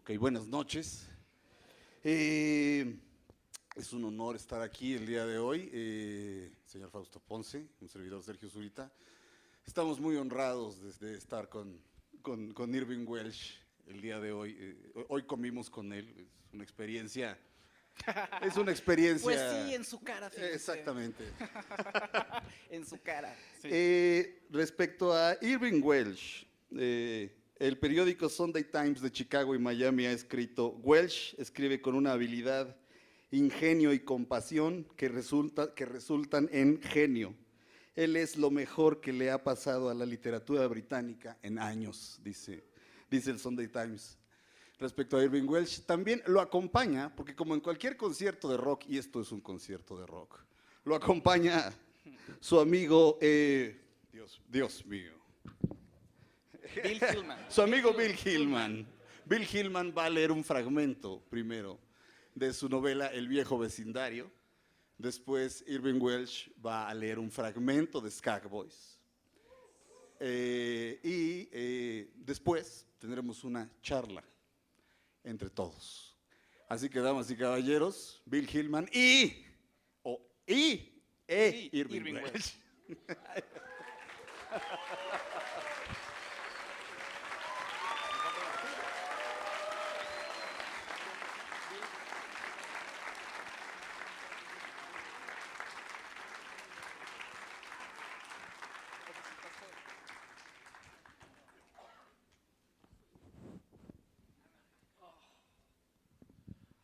Ok, buenas noches. Es un honor estar aquí el día de hoy, señor Fausto Ponce, un servidor Sergio Zurita. Estamos muy honrados de estar con Irving Welsh el día de hoy. Hoy comimos con él, es una experiencia. Es una experiencia. Pues sí, en su cara, fíjense. Exactamente. En su cara. Sí. Respecto a Irving Welsh, el periódico Sunday Times de Chicago y Miami ha escrito: Welsh escribe con una habilidad, ingenio y compasión que resultan en genio. Él es lo mejor que le ha pasado a la literatura británica en años, dice el Sunday Times. Respecto a Irving Welsh, también lo acompaña, porque como en cualquier concierto de rock, y esto es un concierto de rock, lo acompaña su amigo, Dios mío, Bill Hillman. su amigo Bill Hillman. Bill Hillman va a leer un fragmento primero de su novela El viejo vecindario. Después Irving Welsh va a leer un fragmento de Skag Boys. Después tendremos una charla entre todos. Así que, damas y caballeros, Bill Hillman y Irving Welsh.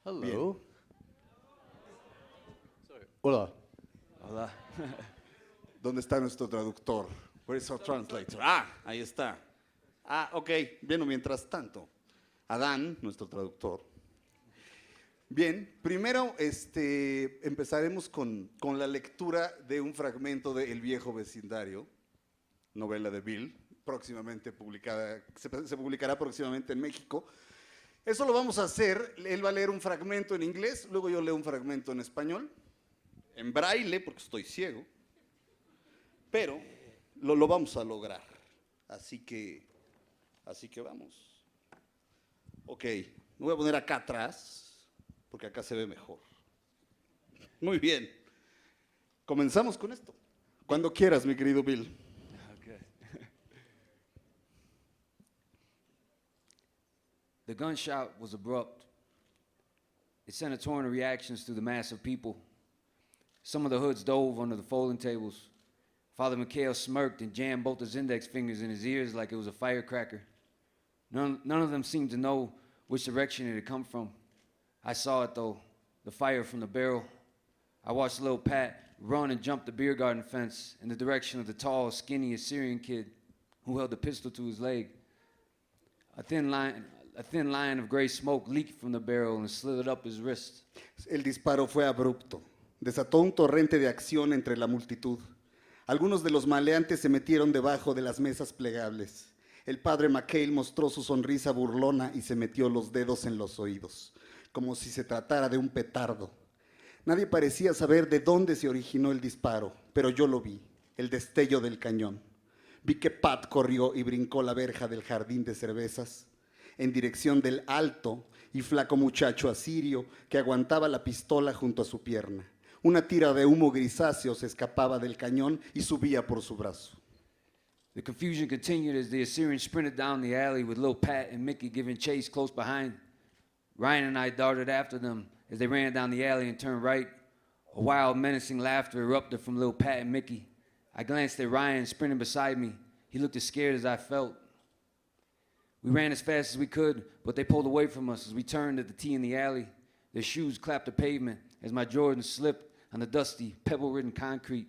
Hello. Sorry. Hola. Hola. ¿Dónde está nuestro traductor? Where is our translator? Ah, ahí está. Ah, ok. Bien, mientras tanto, Adán, nuestro traductor. Bien, primero empezaremos con la lectura de un fragmento de El viejo vecindario, novela de Bill, próximamente publicada, se publicará próximamente en México. Eso lo vamos a hacer, él va a leer un fragmento en inglés, luego yo leo un fragmento en español, en braille, porque estoy ciego, pero lo vamos a lograr. Así que vamos. Ok, me voy a poner acá atrás, porque acá se ve mejor. Muy bien, comenzamos con esto. Cuando quieras, mi querido Bill. The gunshot was abrupt. It sent a torrent of reactions through the mass of people. Some of the hoods dove under the folding tables. Father McHale smirked and jammed both his index fingers in his ears like it was a firecracker. None of them seemed to know which direction it had come from. I saw it, though, the fire from the barrel. I watched little Pat run and jump the beer garden fence in the direction of the tall, skinny Assyrian kid who held the pistol to his leg. A thin line of gray smoke leaked from the barrel and slithered up his wrist. El disparo fue abrupto. Desató un torrente de acción entre la multitud. Algunos de los maleantes se metieron debajo de las mesas plegables. El padre McHale mostró su sonrisa burlona y se metió los dedos en los oídos, como si se tratara de un petardo. Nadie parecía saber de dónde se originó el disparo, pero yo lo vi, el destello del cañón. Vi que Pat corrió y brincó la verja del jardín de cervezas en dirección del alto y flaco muchacho asirio que aguantaba la pistola junto a su pierna. Una tira de humo grisáceo se escapaba del cañón y subía por su brazo. The confusion continued as the Assyrian sprinted down the alley with Lil Pat and Mickey giving chase close behind. Ryan and I darted after them as they ran down the alley and turned right. A wild, menacing laughter erupted from Lil Pat and Mickey. I glanced at Ryan sprinting beside me. He looked as scared as I felt. We ran as fast as we could, but they pulled away from us as we turned at the T in the alley. Their shoes clapped the pavement as my Jordans slipped on the dusty, pebble-ridden concrete.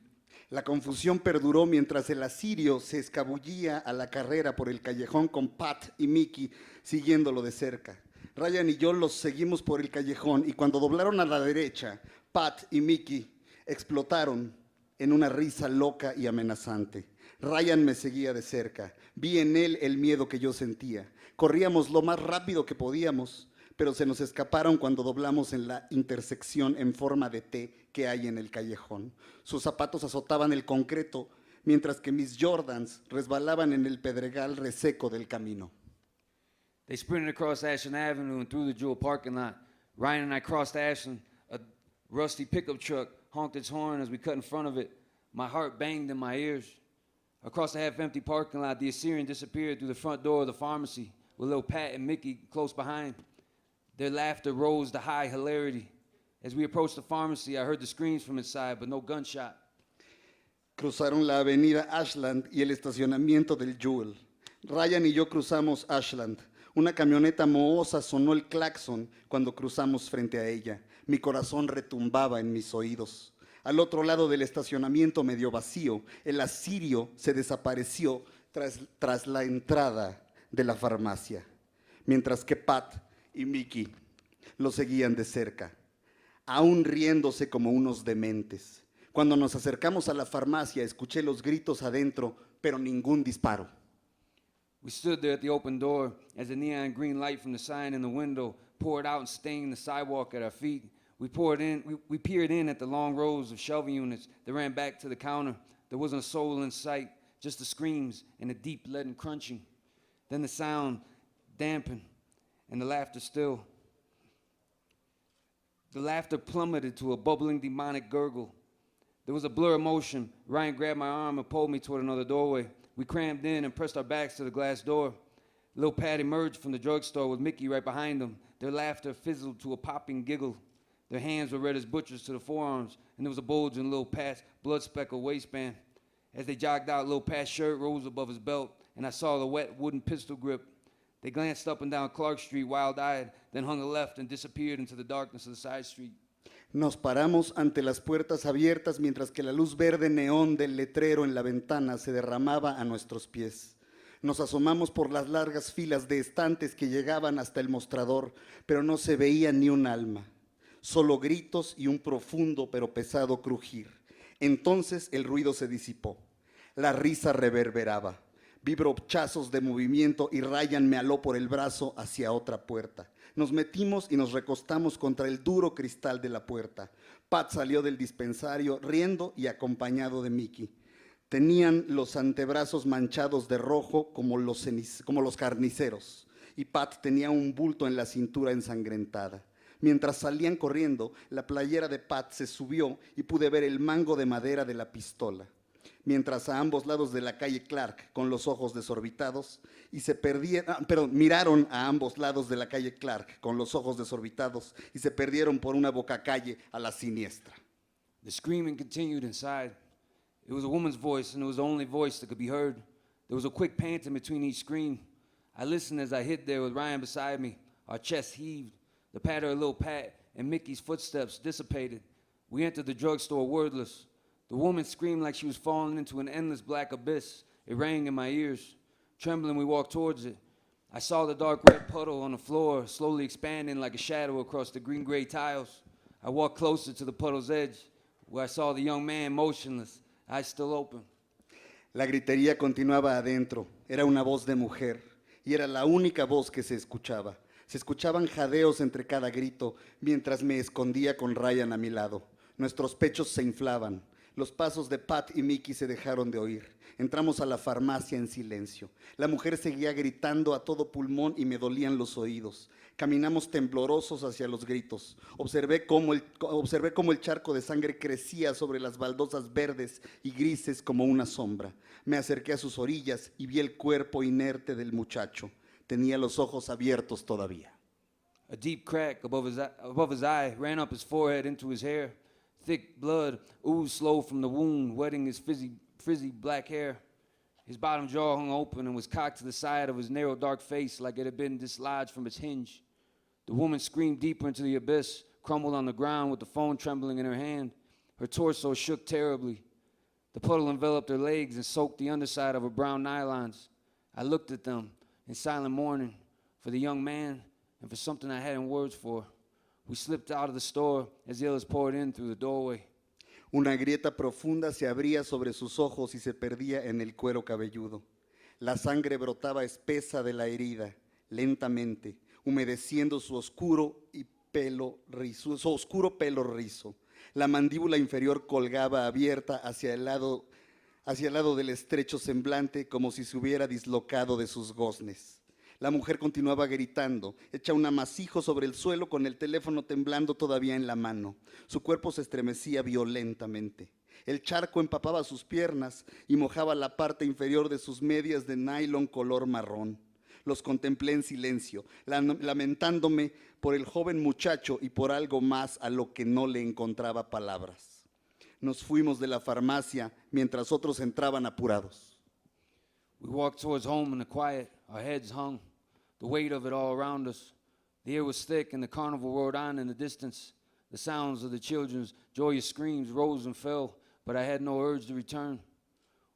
La confusión perduró mientras el asirio se escabullía a la carrera por el callejón con Pat y Mickey siguiéndolo de cerca. Ryan y yo los seguimos por el callejón y cuando doblaron a la derecha, Pat y Mickey explotaron en una risa loca y amenazante. Ryan me seguía de cerca. Vi en él el miedo que yo sentía. Corríamos lo más rápido que podíamos, pero se nos escaparon cuando doblamos en la intersección en forma de T que hay en el callejón. Sus zapatos azotaban el concreto, mientras que mis Jordans resbalaban en el pedregal reseco del camino. They sprinted across Ashland Avenue and through the Jewel parking lot. Ryan and I crossed Ashland. A rusty pickup truck honked its horn as we cut in front of it. My heart banged in my ears. Across the half-empty parking lot, the Assyrian disappeared through the front door of the pharmacy with little Pat and Mickey close behind. Their laughter rose to high hilarity. As we approached the pharmacy, I heard the screams from inside, but no gunshot. Cruzaron la avenida Ashland y el estacionamiento del Jewel. Ryan y yo cruzamos Ashland. Una camioneta mohosa sonó el claxon cuando cruzamos frente a ella. Mi corazón retumbaba en mis oídos. Al otro lado del estacionamiento medio vacío, el asirio se desapareció tras la entrada de la farmacia, mientras que Pat y Mickey lo seguían de cerca, aún riéndose como unos dementes. Cuando nos acercamos a la farmacia, escuché los gritos adentro, pero ningún disparo. We stood there at the open door as the neon green light from the sign in the window poured out and stained the sidewalk at our feet. We peered in at the long rows of shelving units that ran back to the counter. There wasn't a soul in sight, just the screams and the deep leaden crunching. Then the sound dampened and the laughter still. The laughter plummeted to a bubbling demonic gurgle. There was a blur of motion. Ryan grabbed my arm and pulled me toward another doorway. We crammed in and pressed our backs to the glass door. Little Pat emerged from the drugstore with Mickey right behind him. Their laughter fizzled to a popping giggle. Their hands were red as butchers to the forearms, and there was a bulge in Little Pat's blood-speckled waistband. As they jogged out, Little Pat's shirt rose above his belt, and I saw the wet wooden pistol grip. They glanced up and down Clark Street, wild-eyed, then hung a left and disappeared into the darkness of the side street. Nos paramos ante las puertas abiertas mientras que la luz verde neón del letrero en la ventana se derramaba a nuestros pies. Nos asomamos por las largas filas de estantes que llegaban hasta el mostrador, pero no se veía ni un alma, solo gritos y un profundo pero pesado crujir. Entonces el ruido se disipó, la risa reverberaba. Vi brochazos de movimiento y Ryan me aló por el brazo hacia otra puerta. Nos metimos y nos recostamos contra el duro cristal de la puerta. Pat salió del dispensario riendo y acompañado de Mickey. Tenían los antebrazos manchados de rojo como los carniceros, y Pat tenía un bulto en la cintura ensangrentada. Mientras salían corriendo, la playera de Pat se subió y pude ver el mango de madera de la pistola. Mientras a ambos lados de la calle Clark, con los ojos desorbitados, miraron a ambos lados de la calle Clark con los ojos desorbitados y se perdieron por una bocacalle a la siniestra. The screaming continued inside. It was a woman's voice, and it was the only voice that could be heard. There was a quick panting between each scream. I listened as I hid there with Ryan beside me. Our chests heaved. The patter of Little Pat and Mickey's footsteps dissipated. We entered the drugstore wordless. The woman screamed like she was falling into an endless black abyss. It rang in my ears. Trembling, we walked towards it. I saw the dark red puddle on the floor, slowly expanding like a shadow across the green-gray tiles. I walked closer to the puddle's edge, where I saw the young man motionless, eyes still open. La gritería continuaba adentro. Era una voz de mujer, y era la única voz que se escuchaba. Se escuchaban jadeos entre cada grito, mientras me escondía con Ryan a mi lado. Nuestros pechos se inflaban. Los pasos de Pat y Mickey se dejaron de oír. Entramos a la farmacia en silencio. La mujer seguía gritando a todo pulmón y me dolían los oídos. Caminamos temblorosos hacia los gritos. Observé cómo el charco de sangre crecía sobre las baldosas verdes y grises como una sombra. Me acerqué a sus orillas y vi el cuerpo inerte del muchacho. Tenía los ojos abiertos todavía. A deep crack above his eye ran up his forehead into his hair. Thick blood oozed slow from the wound, wetting his frizzy black hair. His bottom jaw hung open and was cocked to the side of his narrow, dark face like it had been dislodged from its hinge. The woman screamed deeper into the abyss, crumbled on the ground with the phone trembling in her hand. Her torso shook terribly. The puddle enveloped her legs and soaked the underside of her brown nylons. I looked at them in silent mourning for the young man and for something I hadn't words for. We slipped out of the store as the others poured in through the doorway. Una grieta profunda se abría sobre sus ojos y se perdía en el cuero cabelludo. La sangre brotaba espesa de la herida, lentamente, humedeciendo su oscuro pelo rizo. La mandíbula inferior colgaba abierta hacia el lado del estrecho semblante como si se hubiera dislocado de sus goznes. La mujer continuaba gritando, hecha un amasijo sobre el suelo con el teléfono temblando todavía en la mano. Su cuerpo se estremecía violentamente. El charco empapaba sus piernas y mojaba la parte inferior de sus medias de nylon color marrón. Los contemplé en silencio, lamentándome por el joven muchacho y por algo más a lo que no le encontraba palabras. Nos fuimos de la farmacia mientras otros entraban apurados. We walked towards home in the quiet, our heads hung, the weight of it all around us. The air was thick and the carnival roared on in the distance. The sounds of the children's joyous screams rose and fell, but I had no urge to return.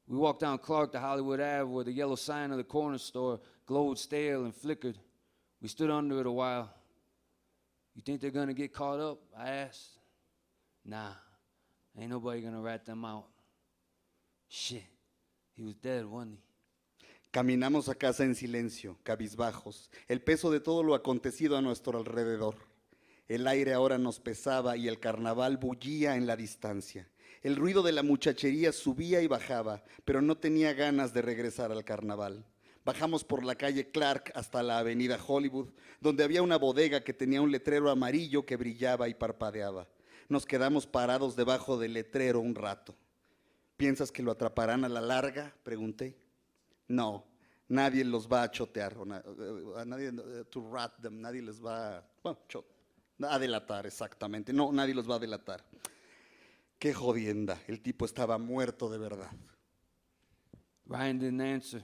We walked down Clark to Hollywood Ave where the yellow sign of the corner store glowed stale and flickered. We stood under it a while. You think they're gonna get caught up? I asked. Nah, ain't nobody gonna rat them out. Shit, he was dead, wasn't he? Caminamos a casa en silencio, cabizbajos, el peso de todo lo acontecido a nuestro alrededor. El aire ahora nos pesaba y el carnaval bullía en la distancia. El ruido de la muchachería subía y bajaba, pero no tenía ganas de regresar al carnaval. Bajamos por la calle Clark hasta la avenida Hollywood, donde había una bodega que tenía un letrero amarillo que brillaba y parpadeaba. Nos quedamos parados debajo del letrero un rato. ¿Piensas que lo atraparán a la larga?, pregunté. No, nadie los va a chotear, nadie les va a delatar, exactamente. No, nadie los va a delatar. Qué jodienda, el tipo estaba muerto de verdad. Ryan didn't answer.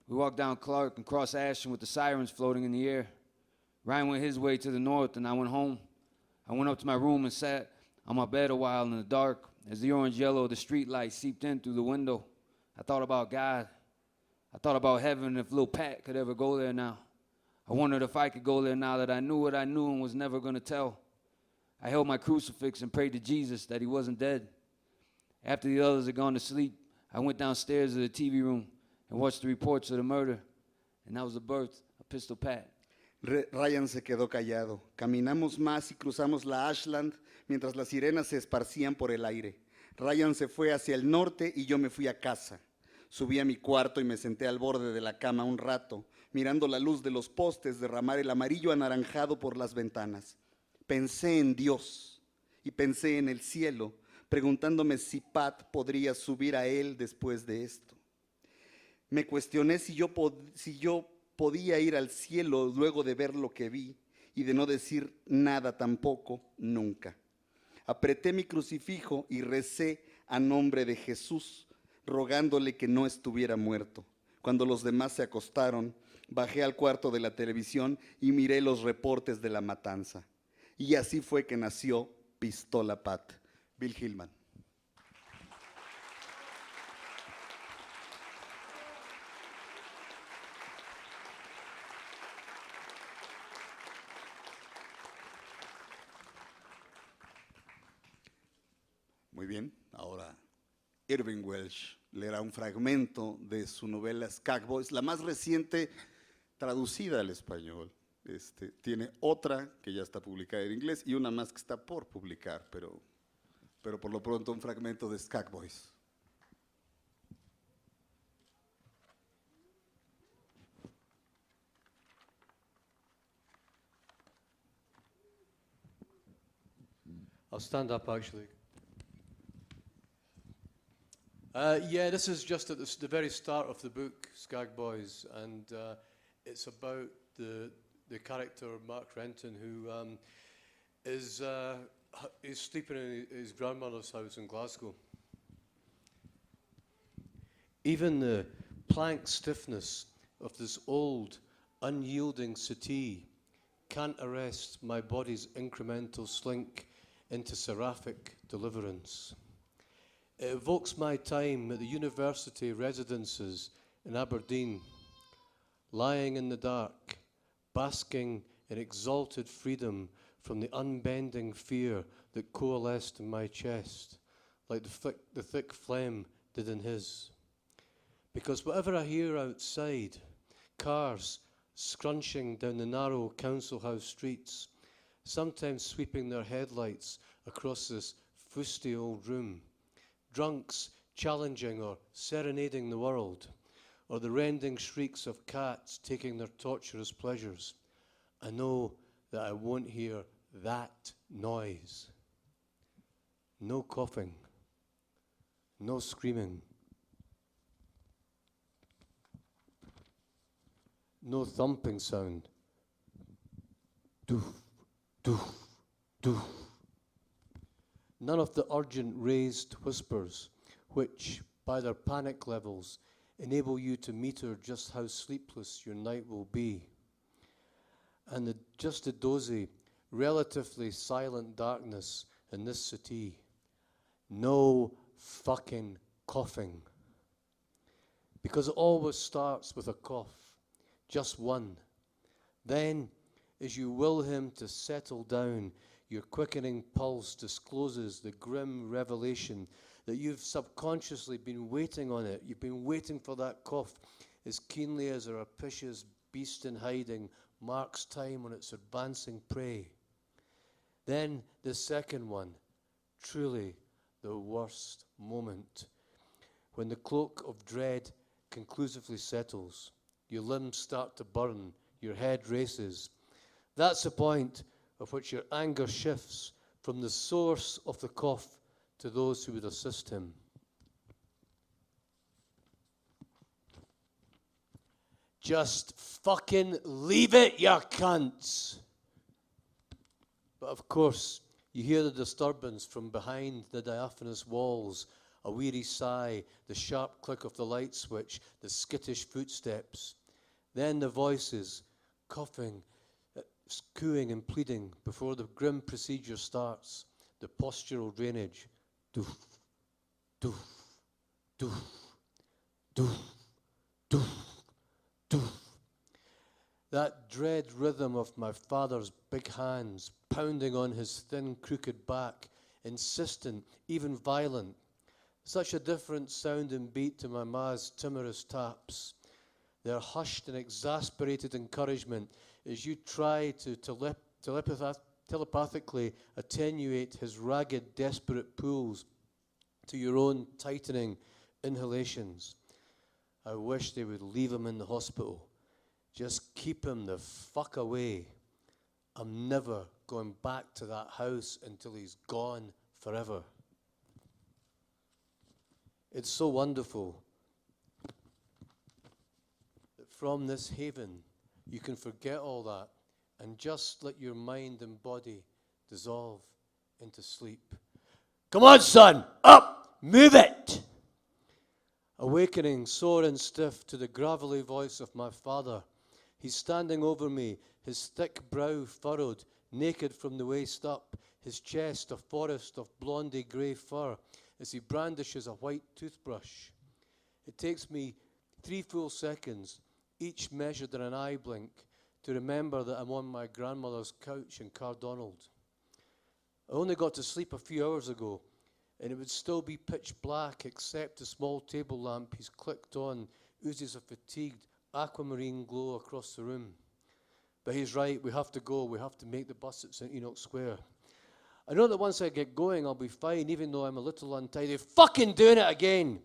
We walked down Clark and crossed Ashland with the sirens floating in the air. Ryan went his way to the north and I went home. I went up to my room and sat on my bed a while in the dark as the orange yellow of the street light seeped in through the window. I thought about God. I thought about heaven, if little Pat could ever go there now. I wondered if I could go there now that I knew what I knew and was never going to tell. I held my crucifix and prayed to Jesus that he wasn't dead. After the others had gone to sleep, I went downstairs to the TV room and watched the reports of the murder, and that was the birth of Pistol Pat. Ryan se quedó callado. Caminamos más y cruzamos la Ashland mientras las sirenas se esparcían por el aire. Ryan se fue hacia el norte y yo me fui a casa. Subí a mi cuarto y me senté al borde de la cama un rato, mirando la luz de los postes derramar el amarillo anaranjado por las ventanas. Pensé en Dios y pensé en el cielo, preguntándome si Pat podría subir a él después de esto. Me cuestioné si yo podía ir al cielo luego de ver lo que vi y de no decir nada tampoco, nunca. Apreté mi crucifijo y recé a nombre de Jesús, rogándole que no estuviera muerto. Cuando los demás se acostaron, bajé al cuarto de la televisión y miré los reportes de la matanza. Y así fue que nació Pistola Pat. Bill Hillman. Muy bien, ahora Irving Welsh leerá un fragmento de su novela Skag Boys, la más reciente traducida al español. Tiene otra que ya está publicada en inglés y una más que está por publicar, pero por lo pronto un fragmento de Skag Boys. I'll stand up actually. Yeah, this is just at the very start of the book, Skag Boys, and it's about the character Mark Renton, who is sleeping in his grandmother's house in Glasgow. Even the plank stiffness of this old, unyielding settee can't arrest my body's incremental slink into seraphic deliverance. It evokes my time at the university residences in Aberdeen, lying in the dark, basking in exalted freedom from the unbending fear that coalesced in my chest, like the thick phlegm did in his. Because whatever I hear outside, cars scrunching down the narrow council house streets, sometimes sweeping their headlights across this fusty old room, drunks challenging or serenading the world, or the rending shrieks of cats taking their torturous pleasures. I know that I won't hear that noise. No coughing, no screaming, no thumping sound. Doof, doof, doof. None of the urgent raised whispers, which, by their panic levels, enable you to meter just how sleepless your night will be. And just the dozy, relatively silent darkness in this city. No fucking coughing. Because it always starts with a cough, just one. Then, as you will him to settle down, your quickening pulse discloses the grim revelation that you've subconsciously been waiting on it. You've been waiting for that cough as keenly as a rapacious beast in hiding marks time on its advancing prey. Then the second one, truly the worst moment, when the cloak of dread conclusively settles, your limbs start to burn, your head races. That's the point at which your anger shifts from the source of the cough to those who would assist him. Just fucking leave it, you cunts! But of course, you hear the disturbance from behind the diaphanous walls, a weary sigh, the sharp click of the light switch, the skittish footsteps. Then the voices, coughing, cooing and pleading before the grim procedure starts, the postural drainage. Doof, doof, doof, doof, doof, doof. That dread rhythm of my father's big hands pounding on his thin, crooked back, insistent, even violent. Such a different sound and beat to my ma's timorous taps. Their hushed and exasperated encouragement as you try to telepathically attenuate his ragged, desperate pulls to your own tightening inhalations. I wish they would leave him in the hospital. Just keep him the fuck away. I'm never going back to that house until he's gone forever. It's so wonderful that from this haven you can forget all that and just let your mind and body dissolve into sleep. Come on, son, up, move it! Awakening, sore and stiff, to the gravelly voice of my father. He's standing over me, his thick brow furrowed, naked from the waist up, his chest a forest of blondie grey fur, as he brandishes a white toothbrush. It takes me 3 full seconds, each measured in an eye blink, to remember that I'm on my grandmother's couch in Cardonald. I only got to sleep a few hours ago, and it would still be pitch black except the small table lamp he's clicked on oozes a fatigued aquamarine glow across the room. But he's right, we have to go. We have to make the bus at St. Enoch Square. I know that once I get going, I'll be fine, even though I'm a little untidy. Fucking doing it again.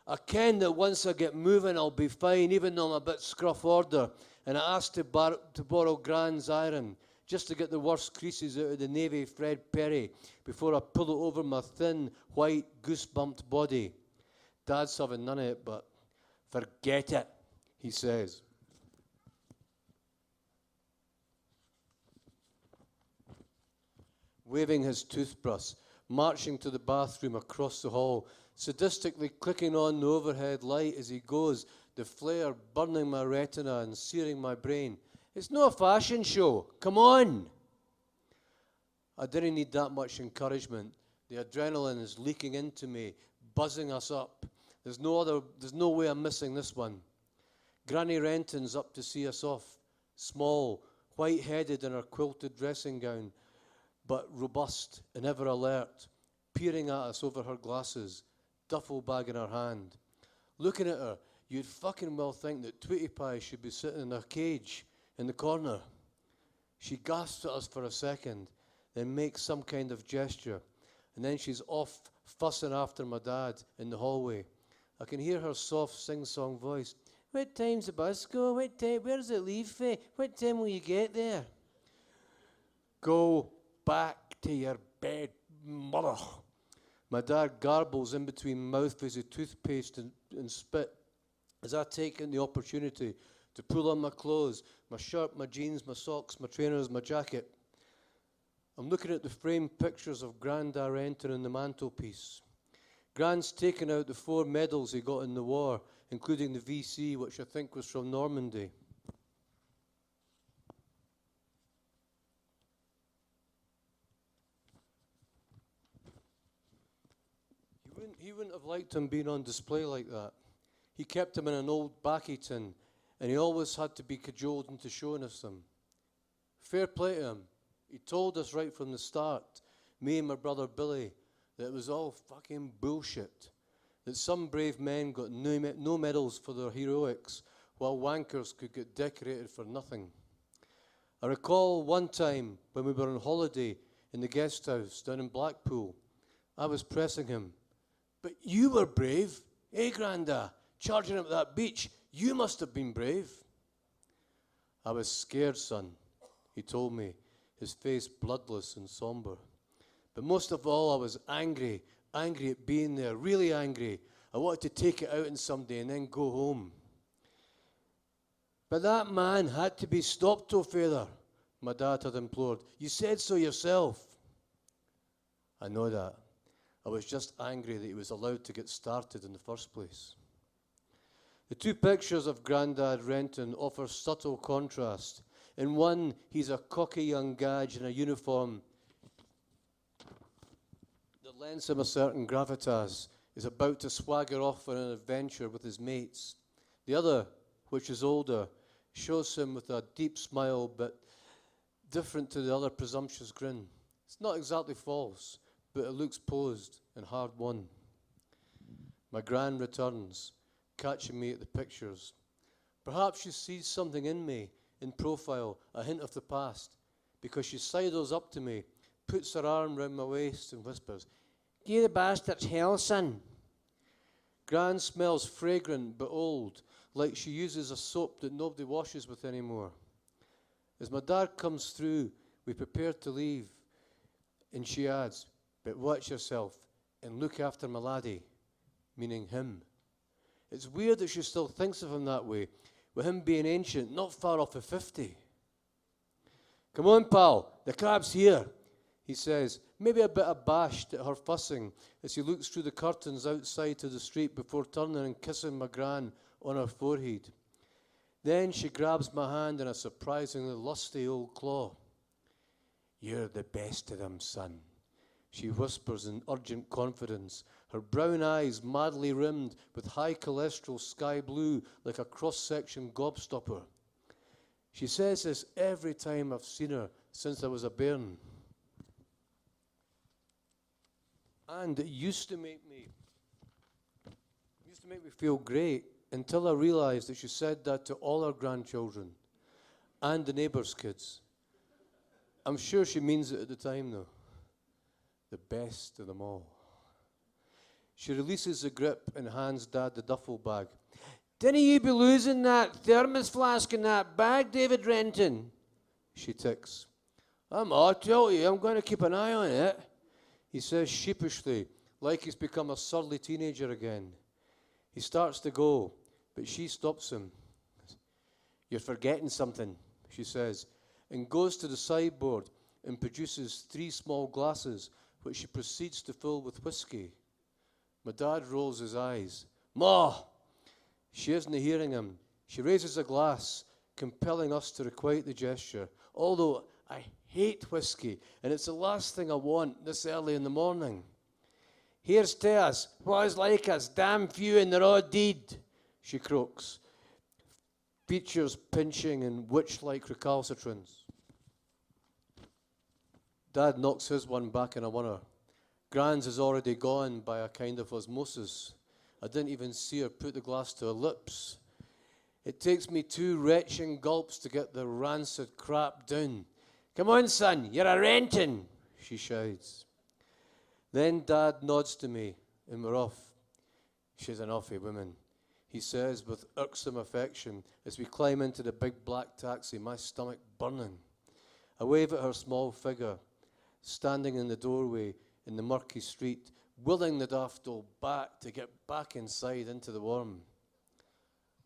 I ken that once I get moving, I'll be fine, even though I'm a bit scruff order. And I asked to borrow Gran's iron, just to get the worst creases out of the navy Fred Perry before I pull it over my thin, white, goose-bumped body. Dad's having none of it, but forget it, he says. Waving his toothbrush, marching to the bathroom across the hall, sadistically clicking on the overhead light as he goes, the flare burning my retina and searing my brain. It's no a fashion show. Come on. I didn't need that much encouragement. The adrenaline is leaking into me, buzzing us up. There's no way I'm missing this one. Granny Renton's up to see us off. Small, white-headed in her quilted dressing gown, but robust and ever alert, peering at us over her glasses, duffel bag in her hand. Looking at her, you'd fucking well think that Tweety Pie should be sitting in a cage in the corner. She gasps at us for a second, then makes some kind of gesture, and then she's off fussing after my dad in the hallway. I can hear her soft sing-song voice. What time's the bus go? What time? Where does it leave for? What time will you get there? Go back to your bed, mother. My dad garbles in between mouthfuls of toothpaste and spit as I take in the opportunity to pull on my clothes, my shirt, my jeans, my socks, my trainers, my jacket. I'm looking at the framed pictures of Grandad Renton on the mantelpiece. Grand's taken out the 4 medals he got in the war, including the VC, which I think was from Normandy. He wouldn't have liked him being on display like that. He kept him in an old baccy tin, and he always had to be cajoled into showing us them. Fair play to him. He told us right from the start, me and my brother Billy, that it was all fucking bullshit. That some brave men got no medals for their heroics, while wankers could get decorated for nothing. I recall one time when we were on holiday in the guest house down in Blackpool, I was pressing him. But you were brave, eh, Granda? Charging up that beach, you must have been brave. I was scared, son, he told me, his face bloodless and somber. But most of all, I was angry at being there, really angry. I wanted to take it out on somebody and then go home. But that man had to be stopped, oh father, my dad had implored. You said so yourself. I know that. I was just angry that he was allowed to get started in the first place. The 2 pictures of Grandad Renton offer subtle contrast. In one, he's a cocky young gadge in a uniform that lends him a certain gravitas, is about to swagger off on an adventure with his mates. The other, which is older, shows him with a deep smile, but different to the other presumptuous grin. It's not exactly false, but it looks posed and hard won. My gran returns, catching me at the pictures. Perhaps she sees something in me, in profile, a hint of the past, because she sidles up to me, puts her arm round my waist and whispers, "Give the bastards hell, son." Gran smells fragrant but old, like she uses a soap that nobody washes with anymore. As my dad comes through, we prepare to leave, and she adds, "But watch yourself and look after my laddie," meaning him. It's weird that she still thinks of him that way, with him being ancient, not far off of 50. "Come on, pal, the cab's here," he says, maybe a bit abashed at her fussing as he looks through the curtains outside to the street before turning and kissing my gran on her forehead. Then she grabs my hand in a surprisingly lusty old claw. "You're the best of them, son," she whispers in urgent confidence, her brown eyes madly rimmed with high cholesterol sky blue like a cross-section gobstopper. She says this every time I've seen her since I was a bairn. And it used to make me feel great until I realized that she said that to all her grandchildren and the neighbours' kids. I'm sure she means it at the time, though. The best of them all. She releases the grip and hands Dad the duffel bag. "Dinna you be losing that thermos flask in that bag, David Renton?" she ticks. "I'll tell you, I'm going to keep an eye on it," he says sheepishly, like he's become a surly teenager again. He starts to go, but she stops him. "You're forgetting something," she says, and goes to the sideboard and produces 3 small glasses, which she proceeds to fill with whiskey. My dad rolls his eyes. "Ma!" She isn't hearing him. She raises a glass, compelling us to requite the gesture. Although I hate whiskey, and it's the last thing I want this early in the morning. "Here's to us, what is like us, damn few in the raw deed," she croaks, features pinching and witch-like recalcitrance. Dad knocks his one back in a winner. Gran's is already gone by a kind of osmosis. I didn't even see her put the glass to her lips. It takes me 2 retching gulps to get the rancid crap down. "Come on, son, you're a Renton," she shouts. Then Dad nods to me, and we're off. She's an awful woman. he says with irksome affection as we climb into the big black taxi, my stomach burning. I wave at her small figure, standing in the doorway in the murky street, willing the daft old back to get back inside into the warm.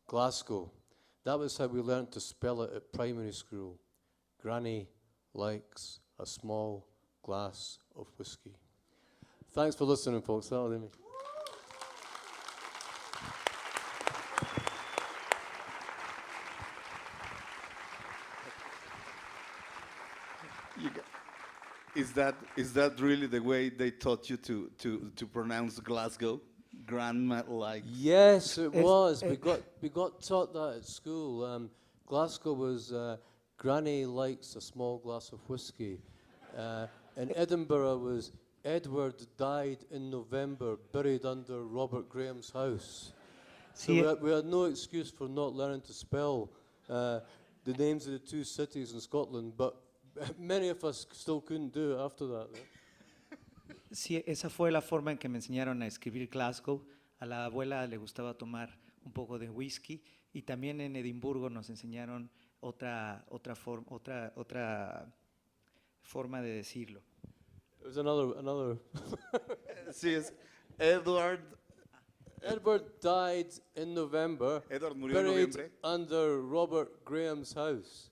Glasgow. That was how we learned to spell it at primary school. Granny likes a small glass of whiskey. Thanks for listening, folks. That'll do me. Is that really the way they taught you to pronounce Glasgow? Grandma like. Yes, it Es- was. eh, We got taught that at school. Glasgow was Granny likes a small glass of whiskey. In Edinburgh was Edward died in November, buried under Robert Graham's house. So Sí, we had no excuse for not learning to spell the names of the two cities in Scotland, but many of us still couldn't do it after that. sí, esa fue la forma en que me enseñaron a escribir Glasgow. A la abuela le gustaba tomar un poco de whisky y también en Edimburgo nos enseñaron otra forma de decirlo. It was another. Sí, es Edward. Edward died in November, Edward murió en buried noviembre. under Robert Graham's house.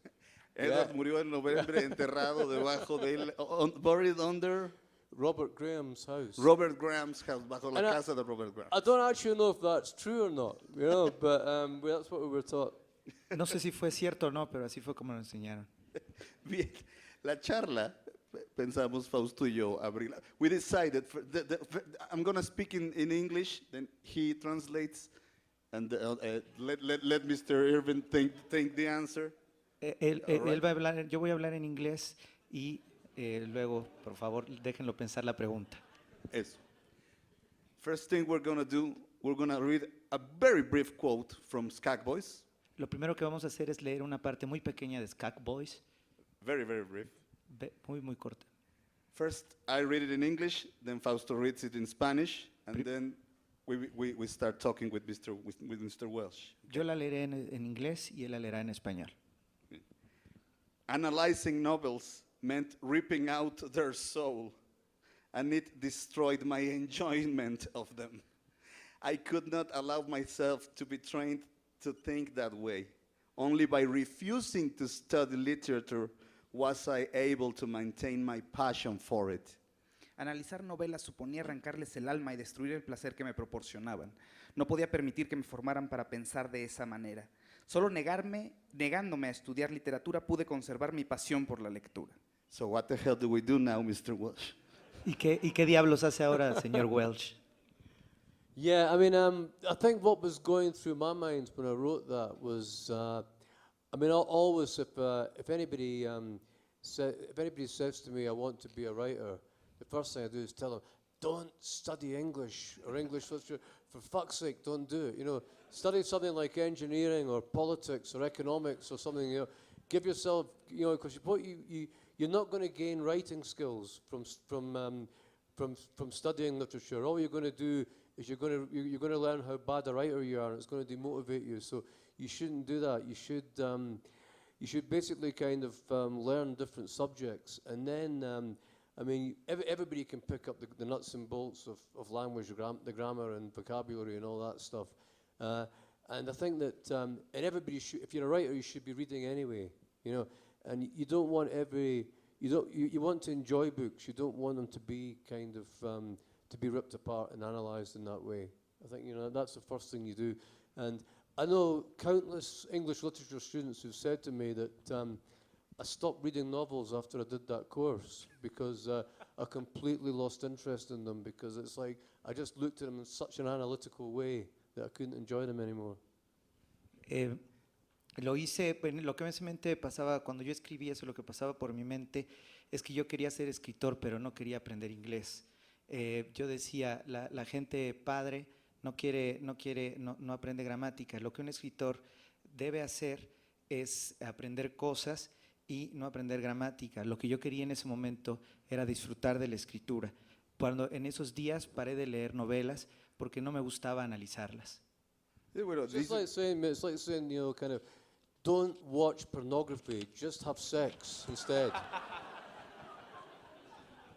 Edward Yeah. murió en noviembre enterrado debajo de él, buried under Robert Graham's house. Robert Graham's house, bajo la And I- casa de Robert Graham. I don't actually know if that's true or not, you know, but that's what we were taught. No sé si fue cierto o no, pero así fue como nos enseñaron. Bien, la charla, pensamos Fausto y yo abrirla. We decided, I'm going to speak in English, then he translates, and let Mr. Irvin think the answer. Él Alright. va a hablar, yo voy a hablar en inglés y luego, por favor, déjenlo pensar la pregunta. Eso. First thing we're going to do, we're going to read a very brief quote from Skag Boys. Lo primero que vamos a hacer es leer una parte muy pequeña de Skag Boys, Very, very brief. muy corta. First, I read it in English, then Fausto reads it in Spanish, and then we start talking with Mr. Welsh. Yo la leeré en inglés y él la leerá en español. Analyzing novels meant ripping out their soul, and it destroyed my enjoyment of them. I could not allow myself to be trained to think that way. Only by refusing to study literature was I able to maintain my passion for it. Analizar novelas suponía arrancarles el alma y destruir el placer que me proporcionaban. No podía permitir que me formaran para pensar de esa manera. Solo negándome a estudiar literatura, pude conservar mi pasión por la lectura. So what the hell do we do now, Mr. Welsh? ¿Y qué diablos hace ahora, señor Welsh? Yeah, I mean, I think what was going through my mind when I wrote that was, I mean, always if anybody says to me, I want to be a writer, the first thing I do is tell them, don't study English or English literature. For fuck's sake, don't do it. You know, study something like engineering or politics or economics or something. You know, give yourself, you know, because you're not going to gain writing skills from studying literature. All you're going to do is you're going to learn how bad a writer you are, and it's going to demotivate you. So you shouldn't do that. You should basically kind of learn different subjects, and then I mean everybody can pick up the nuts and bolts of language, the grammar and vocabulary and all that stuff. And I think that and everybody should, if you're a writer, you should be reading anyway. You know, and you don't want you want to enjoy books. You don't want them to be kind of to be ripped apart and analysed in that way. I think, you know, that's the first thing you do. And I know countless English literature students who've said to me that I stopped reading novels after I did that course because I completely lost interest in them, because it's like I just looked at them in such an analytical way that I couldn't enjoy them anymore. Lo hice, bueno, lo que en mi mente pasaba cuando yo escribía eso, lo que pasaba por mi mente es que yo quería ser escritor, pero no quería aprender inglés. Yo decía, la gente padre no aprende gramática. Lo que un escritor debe hacer es aprender cosas y no aprender gramática. Lo que yo quería en ese momento era disfrutar de la escritura. Cuando en esos días paré de leer novelas porque no me gustaba analizarlas. Sí, bueno, It's just dice- it's like saying, you know, kind of, don't watch pornography, just have sex instead.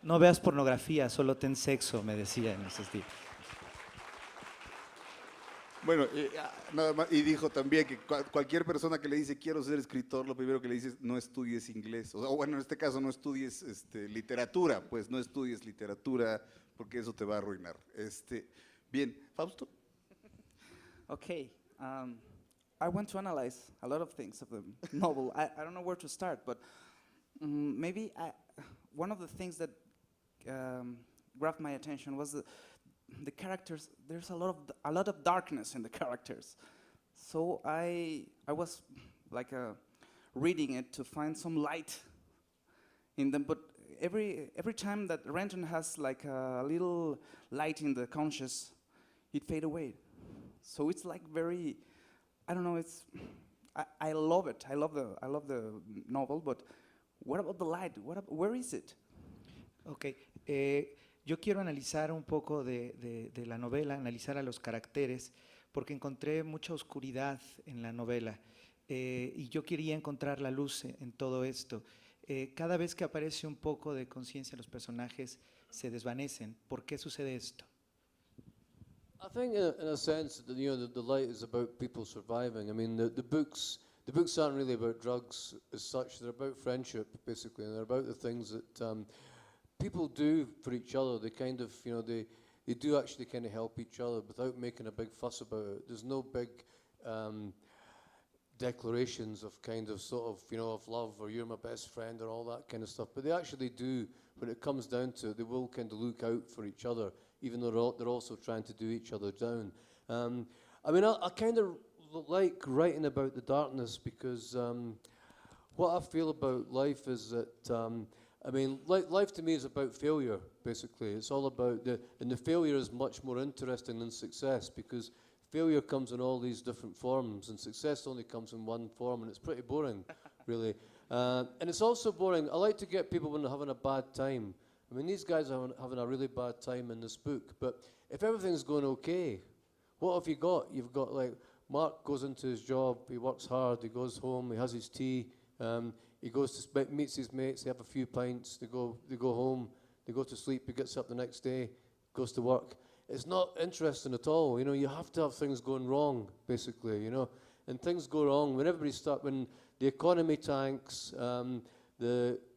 No veas pornografía, solo ten sexo, me decía en esos días. bueno, nada más, y dijo también que cualquier persona que le dice quiero ser escritor, lo primero que le dice es no estudies inglés. O bueno, en este caso no estudies literatura, pues no estudies literatura porque eso te va a arruinar. Bien, Fausto. Okay. I want to analyze a lot of things of the novel. I don't know where to start, but maybe one of the things that grabbed my attention was the characters. There's a lot of darkness in the characters. So I was like reading it to find some light in them, but every time that Renton has like a little light in the conscious, it fade away. So it's like very, I don't know. I love it. I love the novel. But what about the light? Where is it? Ok, yo quiero analizar un poco de la novela, analizar a los caracteres, porque encontré mucha oscuridad en la novela y yo quería encontrar la luz en todo esto. Cada vez que aparece un poco de conciencia, los personajes se desvanecen. ¿Por qué sucede esto? I think, in a sense, that, you know, the light is about people surviving. I mean, the books aren't really about drugs as such. They're about friendship, basically, and they're about the things that people do for each other. They kind of, you know, they do actually kind of help each other without making a big fuss about it. There's no big declarations of kind of sort of, you know, of love or you're my best friend or all that kind of stuff. But they actually do, when it comes down to it, they will kind of look out for each other, even though they're also trying to do each other down. I mean, I kind of like writing about the darkness because what I feel about life is that, I mean, life to me is about failure, basically. It's all about and the failure is much more interesting than success because failure comes in all these different forms and success only comes in one form and it's pretty boring, really. And it's also boring. I like to get people when they're having a bad time. I mean, these guys are having a really bad time in this book, but if everything's going okay, what have you got? You've got, like, Mark goes into his job, he works hard, he goes home, he has his tea, he goes to meets his mates, they have a few pints, they go home, they go to sleep, he gets up the next day, goes to work. It's not interesting at all, you know, you have to have things going wrong, basically, you know, and things go wrong when when the economy tanks,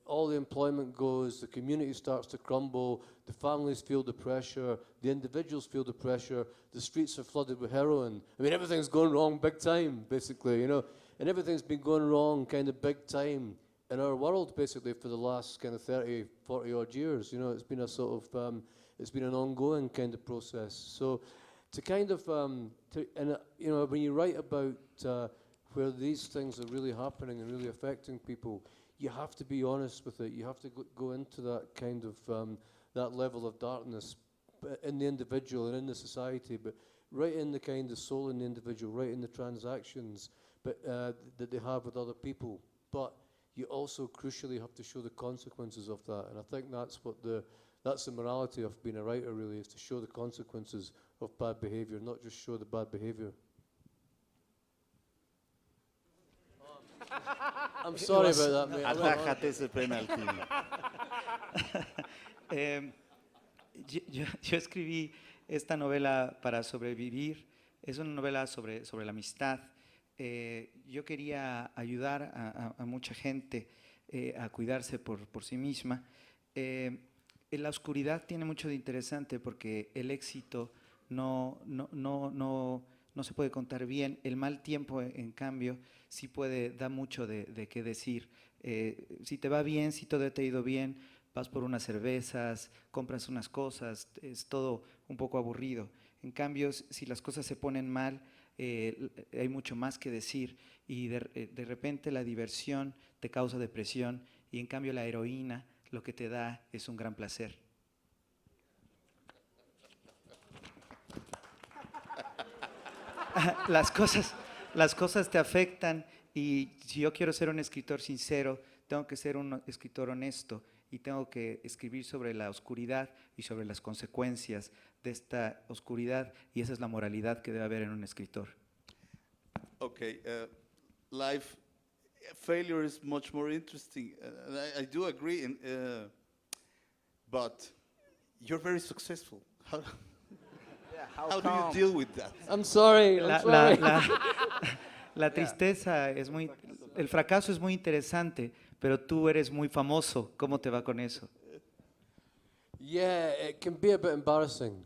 all the employment goes, the community starts to crumble, the families feel the pressure, the individuals feel the pressure, the streets are flooded with heroin. I mean, everything's going wrong big time, basically, you know, and everything's been going wrong kind of big time in our world, basically, for the last kind of 30, 40 odd years. You know, it's been a sort of, it's been an ongoing kind of process. So to kind of, you know, when you write about where these things are really happening and really affecting people, you have to be honest with it. You have to go into that kind of, that level of darkness in the individual and in the society, but right in the kind of soul in the individual, right in the transactions that they have with other people. But you also crucially have to show the consequences of that. And I think that's the morality of being a writer, really, is to show the consequences of bad behavior, not just show the bad behavior. I'm sorry about that, mate. Atájate ese penalti. Yo escribí esta novela para sobrevivir. Es una novela sobre la amistad. Yo quería ayudar a mucha gente a cuidarse por sí misma. La oscuridad tiene mucho de interesante porque el éxito no se puede contar bien. El mal tiempo, en cambio, sí da mucho de qué decir. Si te va bien, si todo te ha ido bien, vas por unas cervezas, compras unas cosas, es todo un poco aburrido. En cambio, si las cosas se ponen mal, hay mucho más que decir y de repente la diversión te causa depresión y en cambio la heroína lo que te da es un gran placer. Las cosas te afectan y si yo quiero ser un escritor sincero, tengo que ser un escritor honesto y tengo que escribir sobre la oscuridad y sobre las consecuencias de esta oscuridad y esa es la moralidad que debe haber en un escritor. Okay, life failure is much more interesting. And I do agree, but you're very successful. How do you deal with that? I'm sorry. I'm La, sorry. la- la- la tristeza es muy, el fracaso es muy interesante, pero tú eres muy famoso. ¿Cómo te va con eso? Yeah, it can be a bit embarrassing.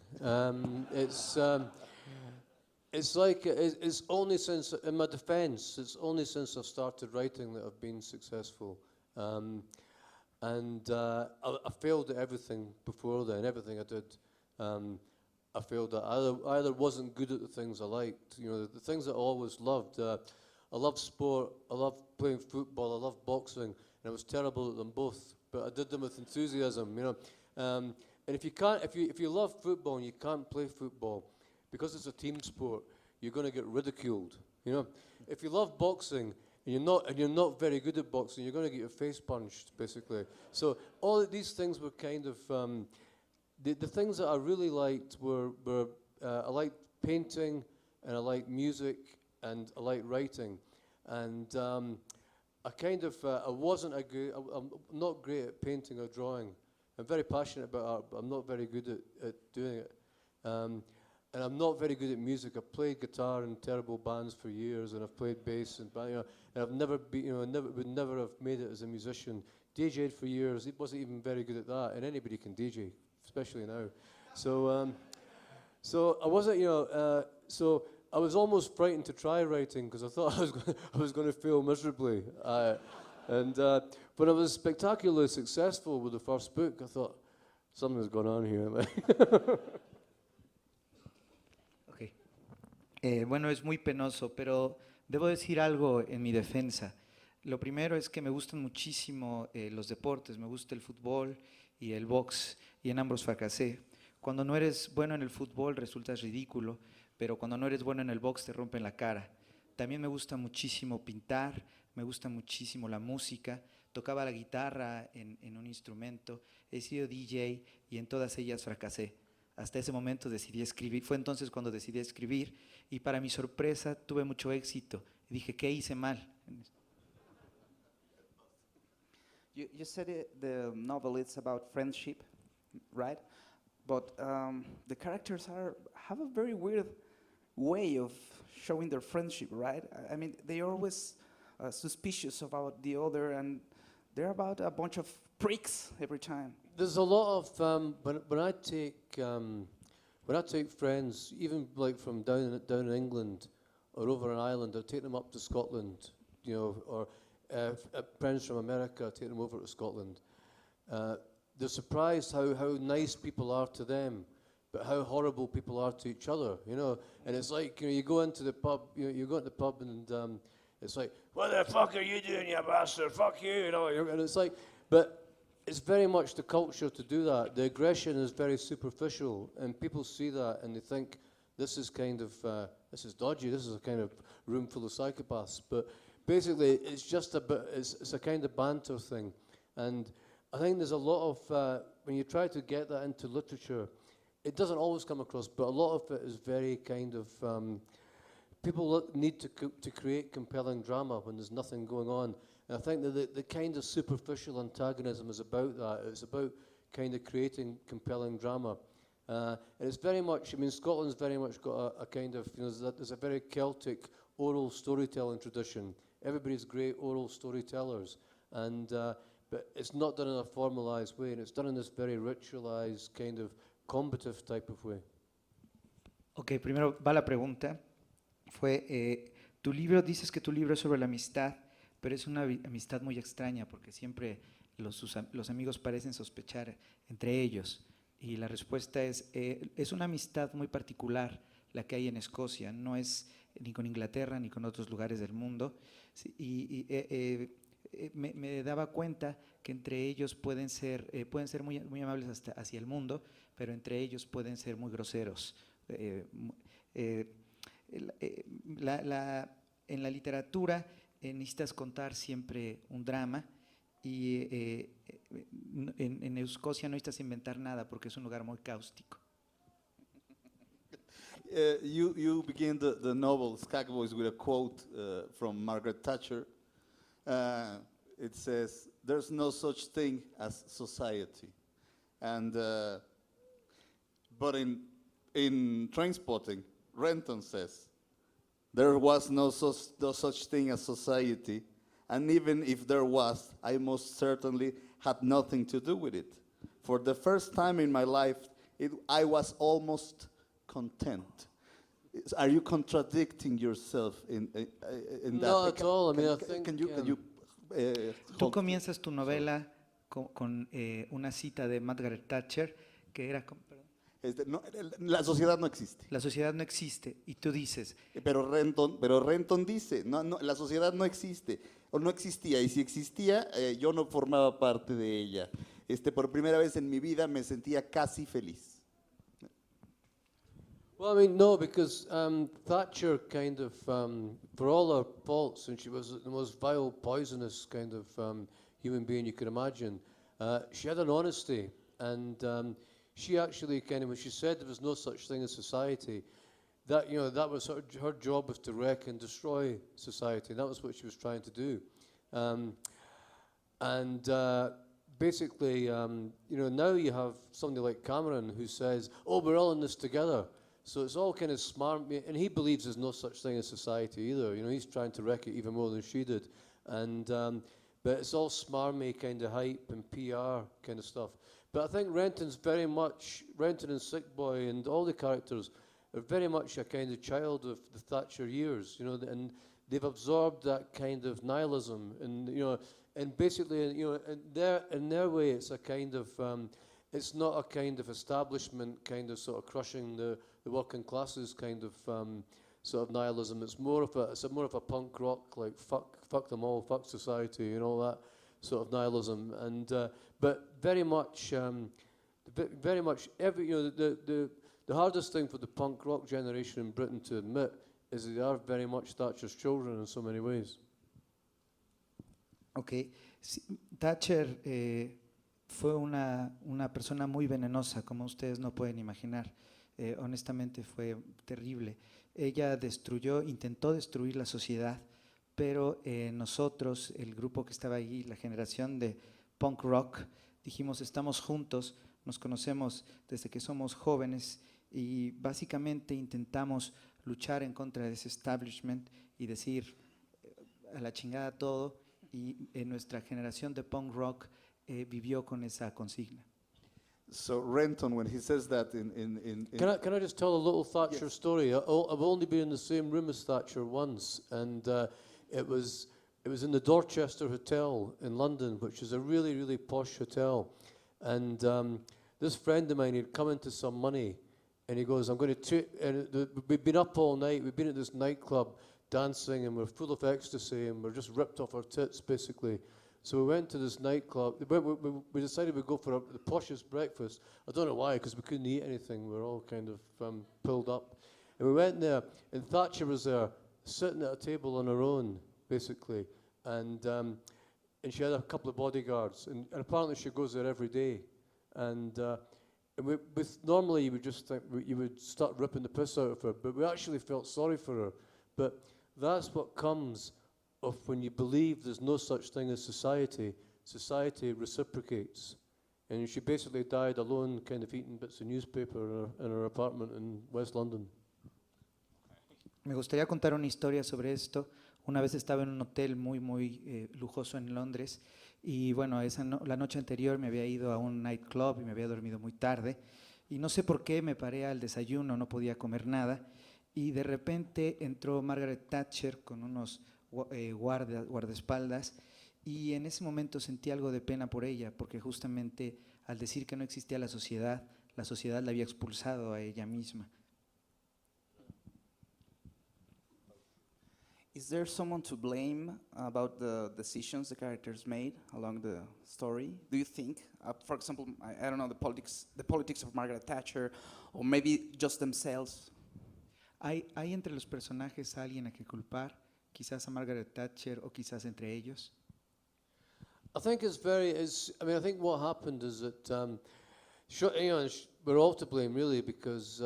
It's like it's only since, in my defence, it's only since I've started writing that I've been successful, and I failed at everything before then. Everything I did, I failed at. I either wasn't good at the things I liked. You know, the things that I always loved. I loved sport. I loved playing football. I loved boxing, and I was terrible at them both. But I did them with enthusiasm. You know. And if you love football and you can't play football, because it's a team sport, you're going to get ridiculed. You know, if you love boxing and you're not very good at boxing, you're going to get your face punched, basically. So all of these things were kind of the things that I really liked were I liked painting and I liked music and I liked writing, and I kind of I wasn't a good. I'm not great at painting or drawing. I'm very passionate about art, but I'm not very good at doing it. And I'm not very good at music. I've played guitar in terrible bands for years, and I've played bass, and I've never been, would never have made it as a musician. DJ'd for years. He wasn't even very good at that, and anybody can DJ, especially now. So, so I wasn't, so I was almost frightened to try writing because I thought I was going to fail miserably. When I was spectacularly successful with the first book, I thought something's going on here. Okay. Bueno, es muy penoso, pero debo decir algo en mi defensa. Lo primero es que me gustan muchísimo los deportes, me gusta el fútbol y el box, y en ambos fracasé. Cuando no eres bueno en el fútbol resultas ridículo, pero cuando no eres bueno en el box te rompen la cara. También me gusta muchísimo pintar, me gusta muchísimo la música, tocaba la guitarra en un instrumento, he sido DJ y en todas ellas fracasé. Hasta ese momento decidí escribir, fue entonces cuando decidí escribir y para mi sorpresa tuve mucho éxito. Y dije, ¿qué hice mal? You said the novel is about friendship, right? But the characters have a very weird way of showing their friendship, right? I mean, they're always suspicious about the other, and they're about a bunch of pricks every time. There's a lot of when I take friends, even like from down in England or over in Ireland, I take them up to Scotland, or friends from America, I take them over to Scotland. They're surprised how nice people are to them, but how horrible people are to each other, And it's like, you go into the pub, you go into the pub and it's like, what the fuck are you doing, you bastard? Fuck you, And it's like, but it's very much the culture to do that. The aggression is very superficial, and people see that and they think this is kind of, this is dodgy. This is a kind of room full of psychopaths. But basically, it's just a bit, it's a kind of banter thing, and I think there's a lot of when you try to get that into literature, it doesn't always come across, but a lot of it is very kind of. People need to create compelling drama when there's nothing going on. And I think that the kind of superficial antagonism is about that. It's about kind of creating compelling drama. And it's very much, Scotland's very much got a kind of, there's a very Celtic oral storytelling tradition. Everybody's great oral storytellers. And, but it's not done in a formalized way, and it's done in this very ritualized, kind of combative type of way. Ok, primero va la pregunta. Tu libro, dices que tu libro es sobre la amistad, pero es una amistad muy extraña porque siempre los amigos parecen sospechar entre ellos. Y la respuesta es una amistad muy particular la que hay en Escocia, no es ni con Inglaterra ni con otros lugares del mundo. Me daba cuenta que entre ellos pueden ser muy, muy amables hacia el mundo, pero entre ellos pueden ser muy groseros. En la literatura necesitas contar siempre un drama y en Escocia no necesitas inventar nada porque es un lugar muy cáustico. you begin the novel Skag Boys with a quote from Margaret Thatcher. It says, "There's no such thing as society," and but in Trainspotting, Renton says, "There was no such thing as society, and even if there was, I most certainly had nothing to do with it. For the first time in my life, I was almost content." Are you contradicting yourself in that? Not at all. I mean, I think, Can you Tú hold- comienzas tu novela con una cita de Margaret Thatcher que era, perdón, la sociedad no existe. la sociedad no existe, y tú dices, Pero Renton dice, no, la sociedad no existe, o no existía, y si existía, yo no formaba parte de ella. Por primera vez en mi vida me sentía casi feliz. Well, I mean, no, because Thatcher kind of, for all her faults, and she was the most vile, poisonous kind of human being you could imagine, she had an honesty, and she actually kind of, when she said there was no such thing as society, that, you know, that was her job, was to wreck and destroy society, and that was what she was trying to do. Basically, you know, now you have somebody like Cameron who says, "Oh, we're all in this together." So it's all kind of smart, and he believes there's no such thing as society either. You know, he's trying to wreck it even more than she did. But it's all smarmy kind of hype and PR kind of stuff. But I think Renton's very much, Renton and Sick Boy and all the characters are very much a kind of child of the Thatcher years, you know, and they've absorbed that kind of nihilism, and you know, and basically, you know, in their way, it's a kind of, it's not a kind of establishment kind of sort of crushing the working classes kind of sort of nihilism. It's more of a punk rock, like fuck them all, fuck society, you know, that sort of nihilism. And but very much every, you know, the hardest thing for the punk rock generation in Britain to admit is they are very much Thatcher's children in so many ways. ok, sí, Thatcher fue una persona muy venenosa, como ustedes no pueden imaginar. Honestamente fue terrible. Ella intentó destruir la sociedad, pero nosotros, el grupo que estaba ahí, la generación de punk rock, dijimos, estamos juntos, nos conocemos desde que somos jóvenes y básicamente intentamos luchar en contra de ese establishment y decir a la chingada todo, y nuestra generación de punk rock vivió con esa consigna. So Renton, when he says that in Can I just tell a little Thatcher Yes. story? I've only been in the same room as Thatcher once, and it was in the Dorchester Hotel in London, which is a really, really posh hotel. And this friend of mine had come into some money, and he goes, "I'm going to we've been up all night. We've been at this nightclub dancing, and we're full of ecstasy, and we're just ripped off our tits, basically." So we went to this nightclub. We decided we'd go for the poshest breakfast. I don't know why, because we couldn't eat anything. We were all kind of pulled up. And we went there, and Thatcher was there, sitting at a table on her own, basically. And she had a couple of bodyguards. And apparently she goes there every day. And normally you would just think, you would start ripping the piss out of her. But we actually felt sorry for her. But that's what comes of when you believe there's no such thing as society. Society reciprocates. And she basically died alone, kind of eating bits of newspaper in her apartment in West London. Me gustaría contar una historia sobre esto. Una vez estaba en un hotel muy, muy lujoso en Londres y bueno, la noche anterior me había ido a un nightclub y me había dormido muy tarde y no sé por qué me paré al desayuno, no podía comer nada y de repente entró Margaret Thatcher con unos guardaespaldas y en ese momento sentí algo de pena por ella porque justamente al decir que no existía la sociedad la había expulsado a ella misma. Is there someone to blame about the decisions the characters made along the story? Do you think, for example, I don't know, the politics of Margaret Thatcher, or maybe just themselves? ¿Hay entre los personajes a alguien a que culpar? Quizás a Margaret Thatcher o quizás entre ellos. I think I think what happened is that, you know, we're all to blame really because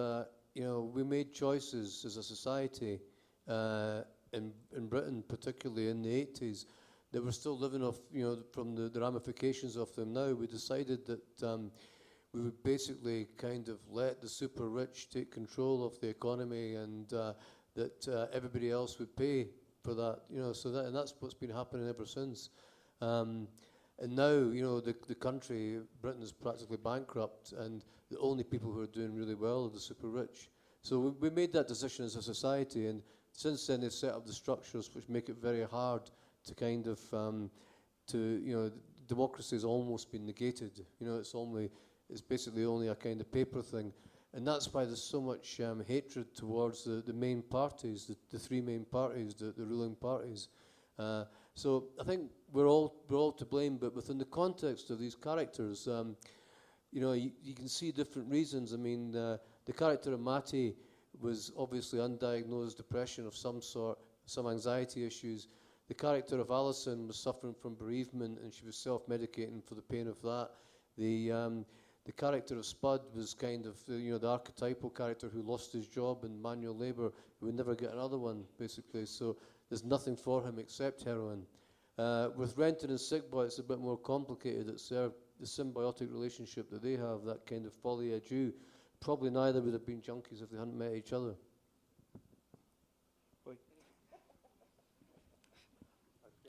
you know, we made choices as a society in Britain, particularly in the 80s, that we're still living off, you know, from the ramifications of them now. We decided that we would basically kind of let the super rich take control of the economy, and that everybody else would pay for that, you know. So that, and that's what's been happening ever since. And now, you know, the country, Britain, is practically bankrupt, and the only people who are doing really well are the super rich. So we made that decision as a society, and since then they've set up the structures which make it very hard to kind of, you know, democracy has almost been negated. You know, it's basically only a kind of paper thing. And that's why there's so much hatred towards the main parties, the three main parties, the ruling parties. So I think we're all to blame, but within the context of these characters, you know, you can see different reasons. I mean, the character of Matty was obviously undiagnosed depression of some sort, some anxiety issues. The character of Alison was suffering from bereavement, and she was self-medicating for the pain of that. The character of Spud was kind of, you know, the archetypal character who lost his job in manual labour, who would never get another one, basically. So there's nothing for him except heroin. With Renton and Sick Boy, it's a bit more complicated. It's the symbiotic relationship that they have, that kind of folie à deux. Probably neither would have been junkies if they hadn't met each other.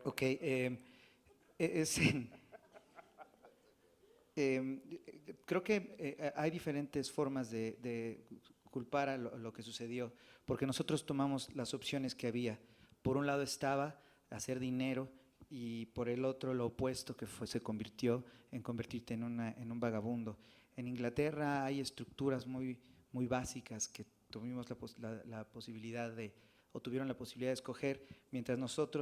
Ok, creo que hay diferentes formas de culpar a lo que sucedió, porque nosotros tomamos las opciones que había. Por un lado estaba hacer dinero, y por el otro lo opuesto, que se convirtió en convertirte en un vagabundo. En Inglaterra hay estructuras muy básicas que tuvimos la posibilidad de, o tuvieron la posibilidad de escoger, mientras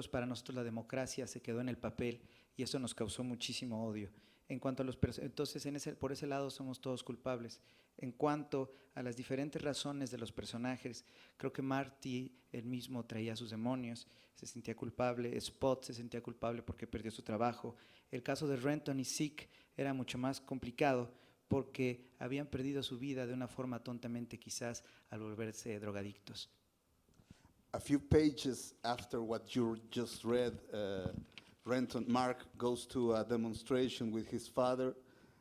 para nosotros la democracia se quedó en el papel, y eso nos causó muchísimo odio. En cuanto a entonces por ese lado somos todos culpables. En cuanto a las diferentes razones de los personajes, creo que Marty él mismo traía sus demonios, se sentía culpable. Spot se sentía culpable porque perdió su trabajo. El caso de Renton y Sick era mucho más complicado porque habían perdido su vida de una forma tontamente, quizás al volverse drogadictos. A few pages after what you just read, Mark goes to a demonstration with his father,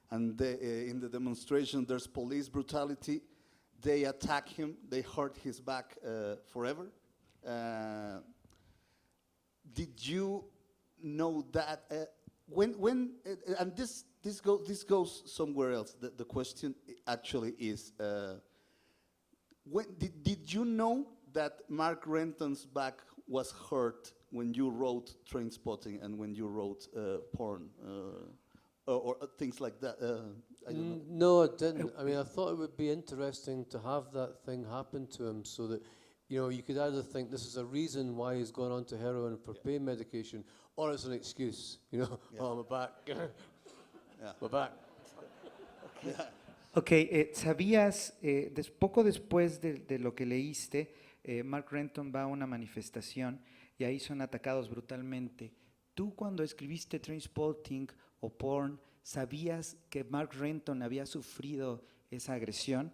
and in the demonstration there's police brutality. They attack him, they hurt his back forever. Did you know that and this goes somewhere else. The question actually is, when did you know that Mark Renton's back was hurt when you wrote Trainspotting and when you wrote Porn or things like that? I don't know. No, I didn't. I mean, I thought it would be interesting to have that thing happen to him, so that, you know, you could either think this is a reason why he's gone on to heroin for pain medication, or it's an excuse, you know. Oh, my back. My back. Ok, ¿sabías, poco después de lo que leíste, Mark Renton va a una manifestación y ahí son atacados brutalmente? ¿Tú cuando escribiste Trainspotting o Porn, sabías que Mark Renton había sufrido esa agresión?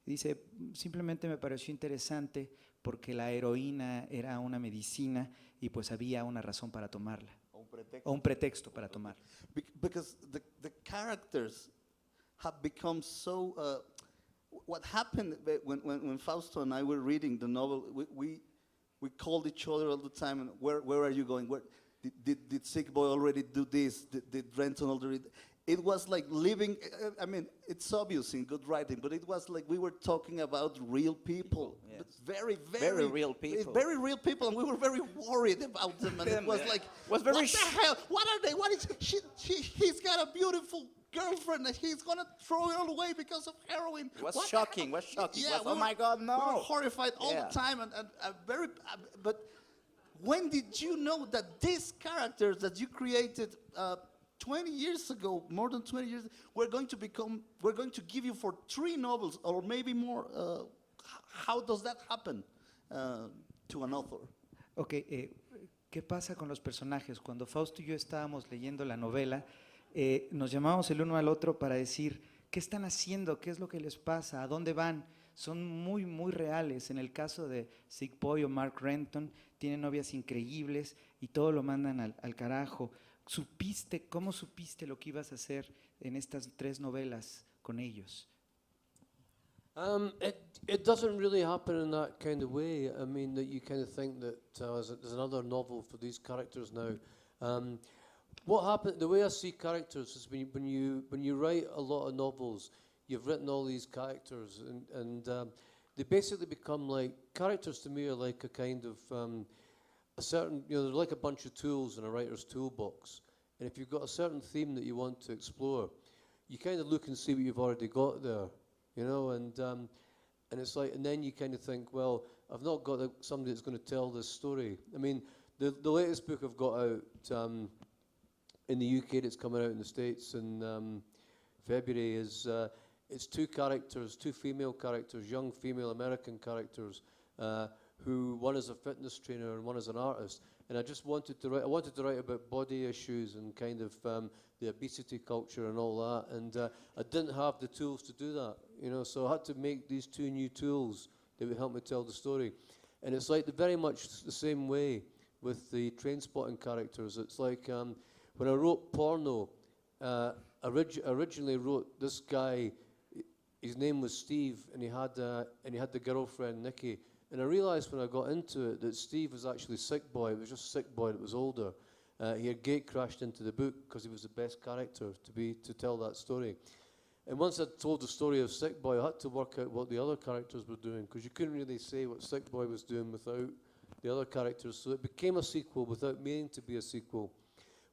Dice, simplemente me pareció interesante porque la heroína era una medicina y pues había una razón para tomarla. O un pretexto para tomarla. Because the characters have become so. What happened when Fausto and I were reading the novel, we called each other all the time. And where are you going? Where did Sick Boy already do this? Did Renton already? It was like living. I mean, it's obvious in good writing, but it was like we were talking about real people. Yes. But very real people. Very real people, and we were very worried about them. And it was like, Was very what the hell? What are they? What is he's got a beautiful girlfriend and he's gonna throw it all away because of heroin. Was What the shocking, hell? was shocking. Yeah, Was, oh my God, no. We were horrified all Yeah. the time, and very. But when did you know that these characters that you created 20 years ago, more than 20 years, we're going to give you for 3 novels or maybe more? How does that happen to an author? Ok, ¿qué pasa con los personajes? Cuando Fausto y yo estábamos leyendo la novela, nos llamábamos el uno al otro para decir, ¿qué están haciendo? ¿Qué es lo que les pasa? ¿A dónde van? son muy, muy reales. En el caso de Sick Boy o Mark Renton, tienen novias increíbles y todo lo mandan al carajo. ¿Cómo supiste lo que ibas a hacer en estas 3 novelas con ellos? It doesn't really happen in that kind of way. I mean, that you kind of think that there's another novel for these characters now. What happened? The way I see characters is when you write a lot of novels, you've written all these characters, and they basically become like characters. To me, are like a kind of a certain, they're like a bunch of tools in a writer's toolbox. And if you've got a certain theme that you want to explore, you kind of look and see what you've already got there, and it's like, and then you kind of think, well, I've not got somebody that's going to tell this story. I mean, the latest book I've got out in the UK that's coming out in the States in February is it's 2 characters, 2 female characters, young female American characters, who one is a fitness trainer and one is an artist. And I just wanted to write about body issues and kind of the obesity culture and all that. And I didn't have the tools to do that, so I had to make these 2 new tools that would help me tell the story. And it's like very much the same way with the Trainspotting characters. It's like when I wrote Porno, originally wrote this guy. His name was Steve, and he had the girlfriend Nikki. And I realised when I got into it that Steve was actually Sick Boy. It was just Sick Boy that was older. He had gate crashed into the book because he was the best character to tell that story. And once I'd told the story of Sick Boy, I had to work out what the other characters were doing, because you couldn't really say what Sick Boy was doing without the other characters. So it became a sequel without meaning to be a sequel.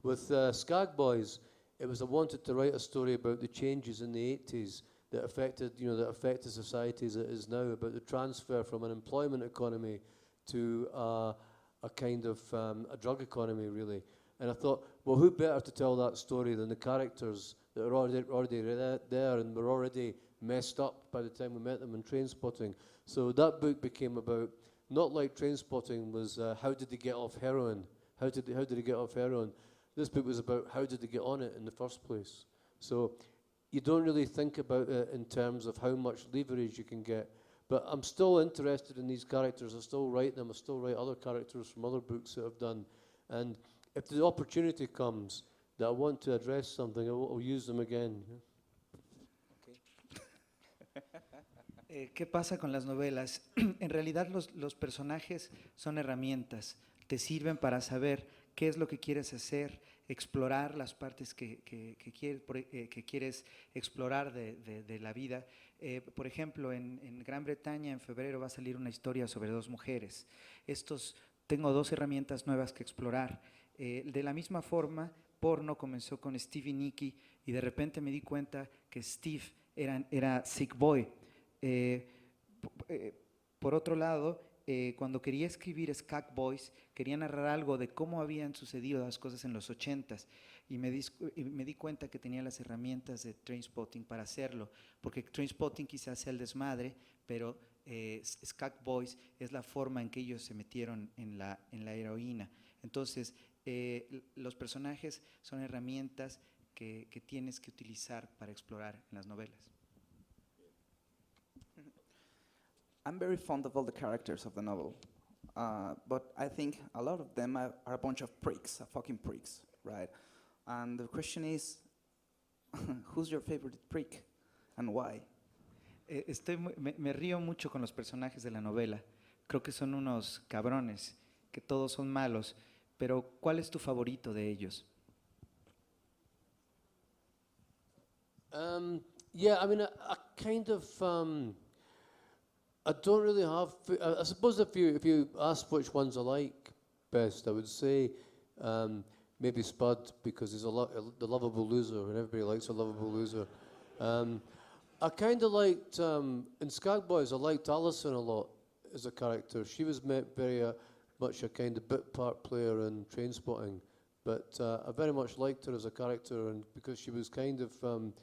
With Skag Boys, it was I wanted to write a story about the changes in the 80s that affected society as it is now, about the transfer from an employment economy to a kind of a drug economy, really. And I thought, well, who better to tell that story than the characters that are already there and were already messed up by the time we met them in Trainspotting. So that book became about, not like Trainspotting was how did they get off heroin? How did they get off heroin? This book was about how did they get on it in the first place. So you don't really think about it in terms of how much leverage you can get. But I'm still interested in these characters. I still write them. I still write other characters from other books that I've done. And if the opportunity comes that I want to address something, I'll use them again. ¿Qué pasa con las novelas? En realidad los personajes son herramientas. Te sirven para saber qué es lo que quieres hacer, explorar las partes que quieres explorar de la vida. Por ejemplo, en Gran Bretaña en febrero va a salir una historia sobre 2 mujeres. Tengo 2 herramientas nuevas que explorar. De la misma forma, Porno comenzó con Steve y Nikki, y de repente me di cuenta que Steve era Sick Boy. Por otro lado, cuando quería escribir Skag Boys, quería narrar algo de cómo habían sucedido las cosas en los 80s, y me di cuenta que tenía las herramientas de Trainspotting para hacerlo, porque Trainspotting quizás sea el desmadre, pero Skag Boys es la forma en que ellos se metieron en la heroína. Entonces, los personajes son herramientas que tienes que utilizar para explorar en las novelas. I'm very fond of all the characters of the novel, but I think a lot of them are a bunch of pricks, fucking pricks, right? And the question is, who's your favorite prick and why? Me río mucho con los personajes de la novela. Creo que son unos cabrones, que todos son malos, pero ¿cuál es tu favorito de ellos? Yeah, I mean, I kind of... I don't really have. I suppose if you ask which ones I like best, I would say maybe Spud, because he's the lovable loser, and everybody likes a lovable loser. I kind of liked in Skag Boys. I liked Alison a lot as a character. She was very much a kind of bit part player in Trainspotting, but I very much liked her as a character, and because she was kind of.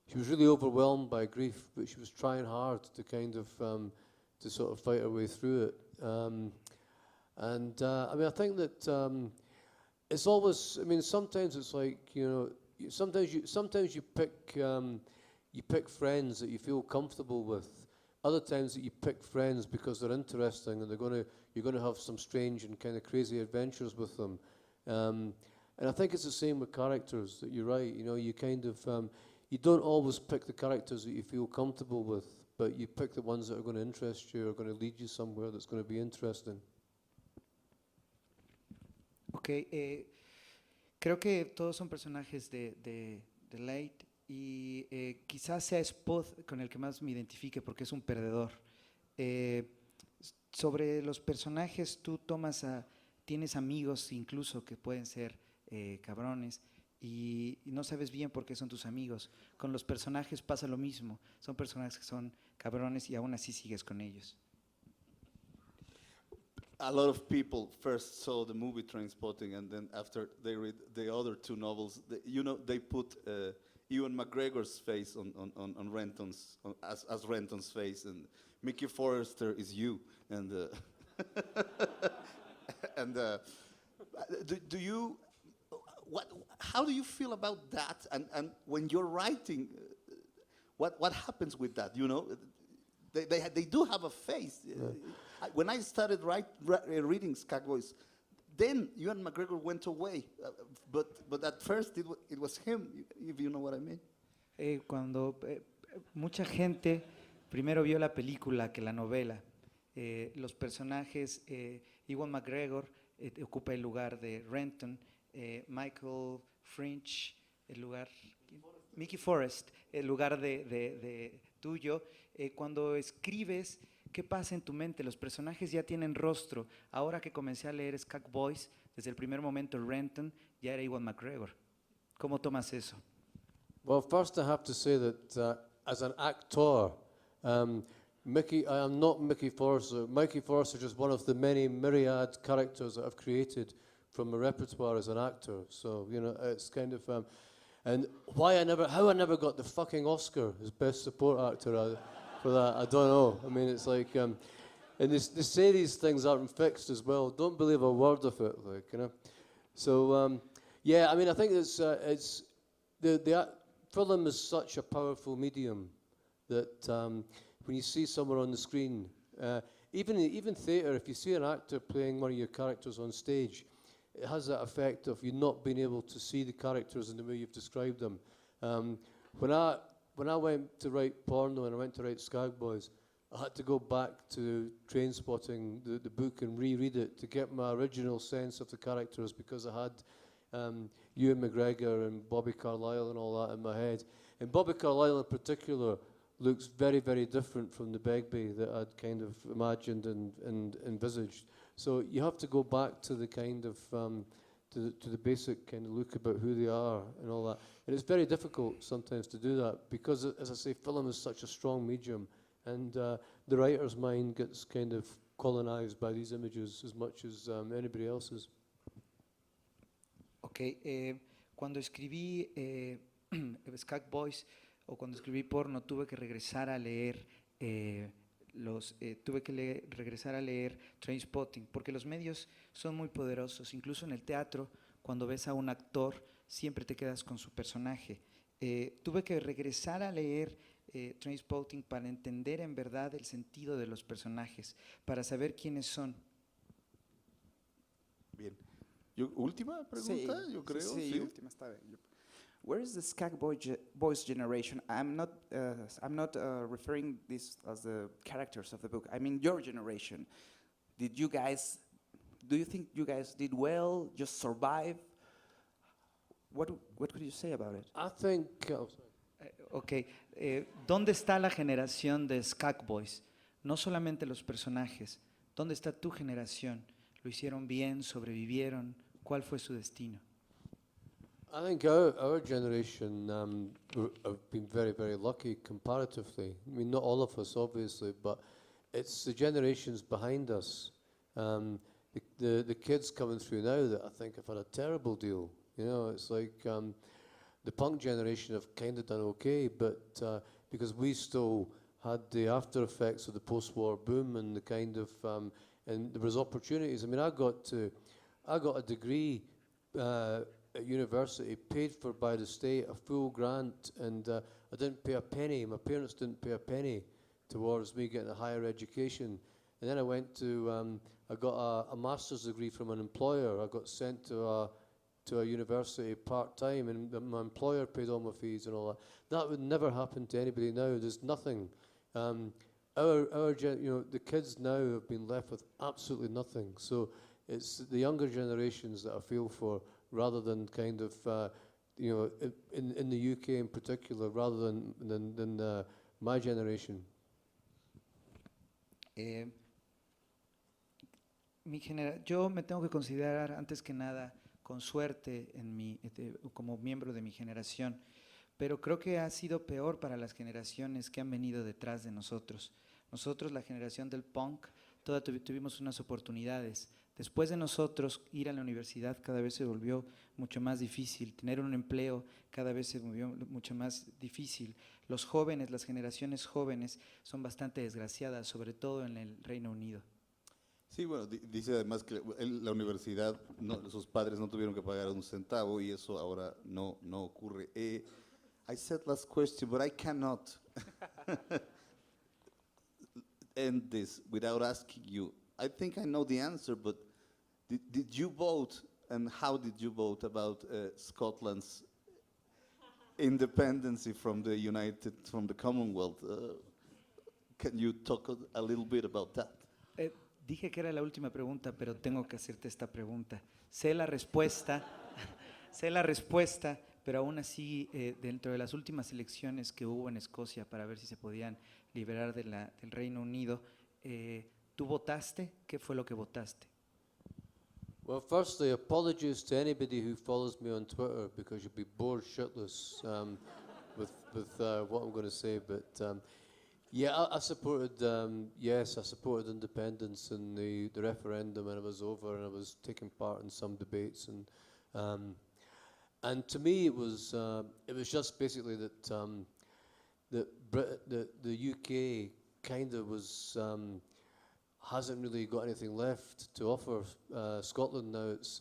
She was really overwhelmed by grief, but she was trying hard to kind of to sort of fight her way through it. I mean, I think that it's always. I mean, sometimes it's like sometimes you pick friends that you feel comfortable with, other times that you pick friends because they're interesting and you're going to have some strange and kind of crazy adventures with them. And I think it's the same with characters, that you're right, you know, you kind of, you don't always pick the characters that you feel comfortable with, but you pick the ones that are going to interest you, are going to lead you somewhere that's going to be interesting. Ok, creo que todos son personajes de Late y quizás sea Spud con el que más me identifique porque es un perdedor. Sobre los personajes tú tienes amigos incluso que pueden ser cabrones y no sabes bien por qué son tus amigos. Con los personajes pasa lo mismo, son personajes que son cabrones y aún así sigues con ellos. A lot of people first saw the movie Trainspotting, and then after they read the other two novels, they put Ewan McGregor's face on Renton's, as Renton's face, and Mickey Forrester is you, and and do you, how do you feel about that? And when you're writing, what happens with that? You know, they do have a face. When I started reading Skag Boys, then Ewan McGregor went away, but at first it was him, if you know what I mean. Cuando mucha gente primero vio la película que la novela, los personajes, Ewan McGregor ocupa el lugar de Renton, Michael French, el lugar, Mickey Forrest, el lugar de tuyo. Cuando escribes, ¿qué pasa en tu mente? Los personajes ya tienen rostro. Ahora que comencé a leer Skag Boys, desde el primer momento Renton ya era Ewan McGregor. ¿Cómo tomas eso? Well, first I have to say that as an actor, I am not Mickey Forrester. Mickey Forrester is just one of the many myriad characters that I've created from a repertoire as an actor. So, you know, it's kind of... and how I never got the fucking Oscar as Best Support Actor for that, I don't know. I mean, it's like... and they say these things aren't fixed as well. Don't believe a word of it, like, you know. So, yeah, I mean, I think it's the film is such a powerful medium that when you see someone on the screen, even theatre, if you see an actor playing one of your characters on stage, it has that effect of you not being able to see the characters in the way you've described them. When I went to write porno and I went to write Skag Boys, I had to go back to Trainspotting, the book, and reread it to get my original sense of the characters, because I had Ewan McGregor and Bobby Carlyle and all that in my head. And Bobby Carlyle in particular looks very, very different from the Begbie that I'd kind of imagined and envisaged. So you have to go back to the kind of, to the basic kind of look about who they are and all that. And it's very difficult sometimes to do that because, as I say, film is such a strong medium, and the writer's mind gets kind of colonized by these images as much as anybody else's. Ok, cuando escribí Skag Boys o cuando escribí porno, tuve que regresar a leer regresar a leer Trainspotting, porque los medios son muy poderosos. Incluso en el teatro, cuando ves a un actor, siempre te quedas con su personaje. Tuve que regresar a leer Trainspotting para entender en verdad el sentido de los personajes, para saber quiénes son. Bien. Última pregunta, Sí, yo creo. Sí, última, está bien. Where is the Skag Boys generation? I'm not referring this as the characters of the book. I mean your generation. Do you think you guys did well? Just survive? What could you say about it? I think... Ok, ¿dónde está la generación de Skag Boys? No solamente los personajes. ¿Dónde está tu generación? ¿Lo hicieron bien? ¿Sobrevivieron? ¿Cuál fue su destino? I think our generation have been very, very lucky comparatively. I mean, not all of us, obviously, but it's the generations behind us. The kids coming through now that I think have had a terrible deal. You know, it's like the punk generation have kind of done okay, but because we still had the after effects of the post-war boom and the kind of and there was opportunities. I mean, I got a degree at university, paid for by the state, a full grant, and I didn't pay a penny. My parents didn't pay a penny towards me getting a higher education. And then I went to, I got a master's degree from an employer. I got sent to a university part-time, and my employer paid all my fees and all that. That would never happen to anybody now. There's nothing. The kids now have been left with absolutely nothing. So it's the younger generations that I feel for, rather than kind of, in the UK in particular, rather than my generation. Yo me tengo que considerar, antes que nada, con suerte como miembro de mi generación, pero creo que ha sido peor para las generaciones que han venido detrás de nosotros. Nosotros, la generación del punk, toda tuvimos unas oportunidades. Después de nosotros, ir a la universidad cada vez se volvió mucho más difícil. Tener un empleo cada vez se volvió mucho más difícil. Los jóvenes, las generaciones jóvenes, son bastante desgraciadas, sobre todo en el Reino Unido. Sí, bueno, dice además que la universidad, sus padres no tuvieron que pagar un centavo y eso ahora no ocurre. I said last question, but I cannot end this without asking you. I think I know the answer, but did you vote, and how did you vote about Scotland's independence from the Commonwealth? Can you talk a little bit about that? Dije que era la última pregunta, pero tengo que hacerte esta pregunta. Sé la respuesta, pero aún así, dentro de las últimas elecciones que hubo en Escocia para ver si se podían liberar del Reino Unido, ¿tú votaste? ¿Qué fue lo que votaste? Well, firstly, apologies to anybody who follows me on Twitter, because you'll be bored shitless with what I'm going to say. But yeah, I supported. Yes, I supported independence in the referendum, and it was over, and I was taking part in some debates, and to me, it was just basically that the UK kind of was. Hasn't really got anything left to offer Scotland now. It's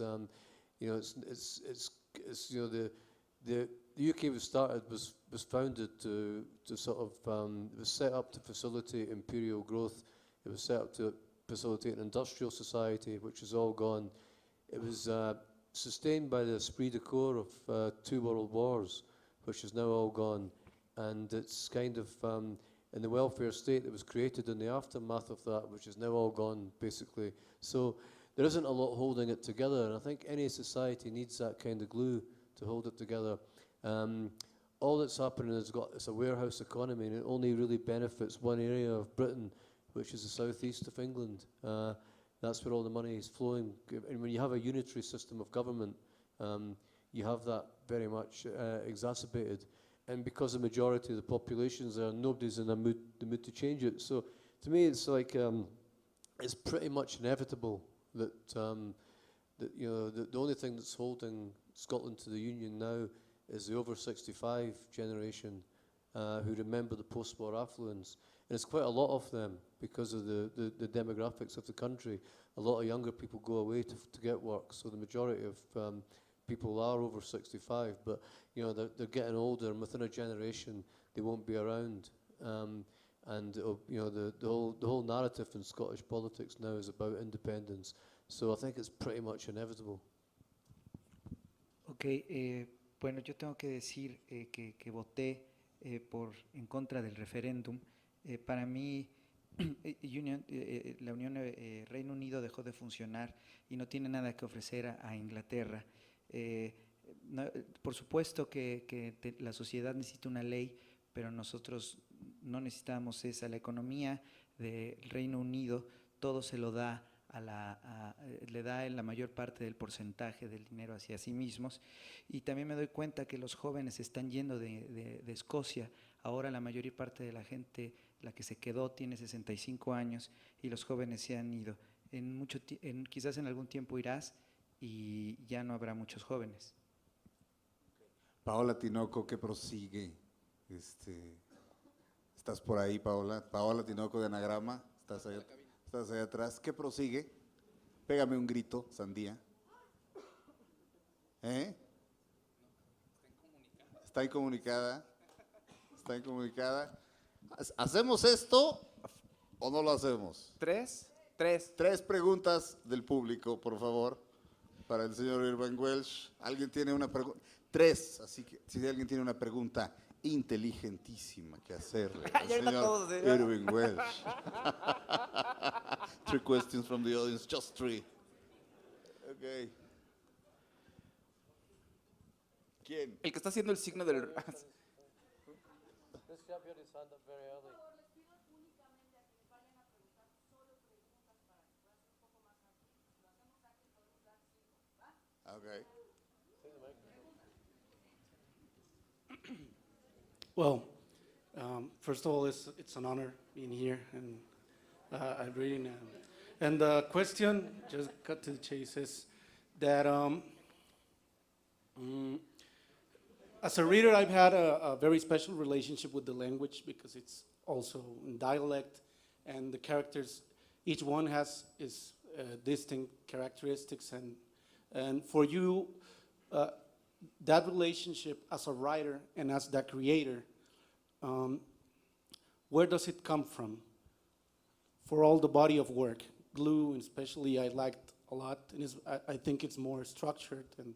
the UK was founded to sort of it was set up to facilitate imperial growth. It was set up to facilitate an industrial society, which is all gone. It was sustained by the esprit de corps of 2 world wars, which is now all gone, and it's kind of in the welfare state that was created in the aftermath of that, which is now all gone, basically. So there isn't a lot holding it together, and I think any society needs that kind of glue to hold it together. All that's happening is it's a warehouse economy, and it only really benefits one area of Britain, which is the southeast of England. That's where all the money is flowing. And when you have a unitary system of government, you have that very much exacerbated. And because the majority of the population is there, nobody's in the mood to change it. So to me, it's like it's pretty much inevitable that the only thing that's holding Scotland to the Union now is the over 65 generation who remember the post-war affluence. And it's quite a lot of them because of the demographics of the country. A lot of younger people go away to get work, so the majority of people are over 65, but they're getting older, and within a generation they won't be around. And the whole narrative in Scottish politics now is about independence. So I think it's pretty much inevitable. Okay, bueno, yo tengo que decir que voté en contra del referéndum. Para mí, la Unión Reino Unido dejó de funcionar y no tiene nada que ofrecer a Inglaterra. Por supuesto que la sociedad necesita una ley, pero nosotros no necesitamos esa. La economía del Reino Unido todo se lo da le da la mayor parte del porcentaje del dinero hacia sí mismos, y también me doy cuenta que los jóvenes están yendo de Escocia. Ahora la mayor parte de la gente, la que se quedó, tiene 65 años y los jóvenes se han ido. Quizás en algún tiempo irás y ya no habrá muchos jóvenes. Paola Tinoco, que prosigue. ¿Estás por ahí, Paola? Paola Tinoco de Anagrama, estás allá atrás. ¿Qué prosigue? Pégame un grito, Sandía. Está incomunicada. Está incomunicada. ¿Hacemos esto o no lo hacemos? Tres. 3 preguntas del público, por favor, para el señor Irving Welsh. ¿Alguien tiene una pregunta? 3, así que si alguien tiene una pregunta inteligentísima que hacerle al Ya ahorita todos, señor Irving Welsh. 3 questions from the audience, just 3. Okay. ¿Quién? El que está haciendo el signo del... Okay. Well, first of all, it's an honor being here, and I really know. And the question, just cut to the chase, is that as a reader, I've had a very special relationship with the language because it's also in dialect, and the characters, each one has its distinct characteristics, and for you, that relationship as a writer and as the creator, where does it come from? For all the body of work, Glue, especially, I liked a lot, and I think it's more structured. And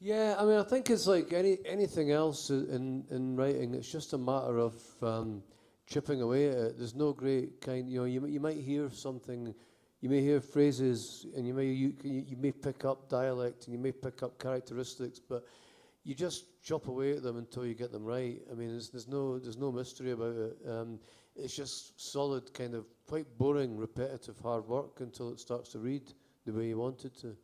Yeah, I mean, I think it's like anything else in writing. It's just a matter of chipping away at it. There's no great kind. You might hear something, you may hear phrases, and you may pick up dialect, and you may pick up characteristics, but you just chop away at them until you get them right. I mean, there's no mystery about it. It's just solid, kind of quite boring, repetitive, hard work until it starts to read the way you want it to.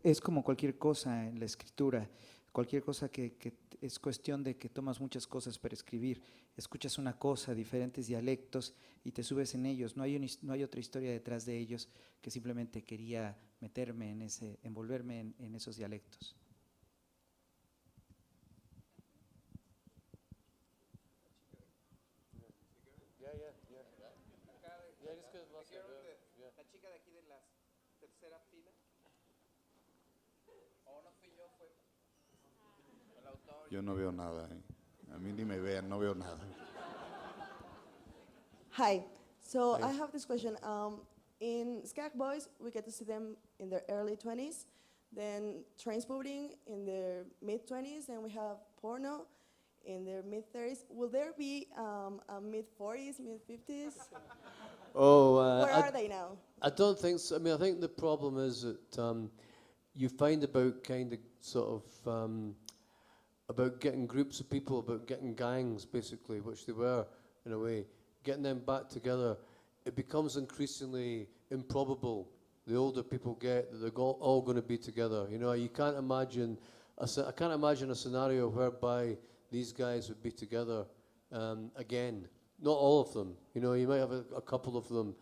Es como cualquier cosa en la escritura, cualquier cosa que es cuestión de que tomas muchas cosas para escribir, escuchas una cosa, diferentes dialectos y te subes en ellos. No hay otra historia detrás de ellos que simplemente quería meterme en envolverme en esos dialectos. La chica de aquí de la tercera fila. ¿O no fui yo? Fue el autor. Yo no veo nada. A mí ni me vean, no veo nada. Hi. So I have this question. In Skag Boys, we get to see them in their early 20s. Then Trainspotting in their mid 20s, and we have Porno in their mid 30s. Will there be a mid 40s, mid 50s? Oh, Where are they now? I don't think so. I mean, I think the problem is that you find about kind of sort of about getting groups of people, about getting gangs, basically, which they were in a way, getting them back together. It becomes increasingly improbable the older people get that they're all going to be together. You know, you can't imagine. I can't imagine a scenario whereby these guys would be together again. Not all of them. You know, you might have a couple of them.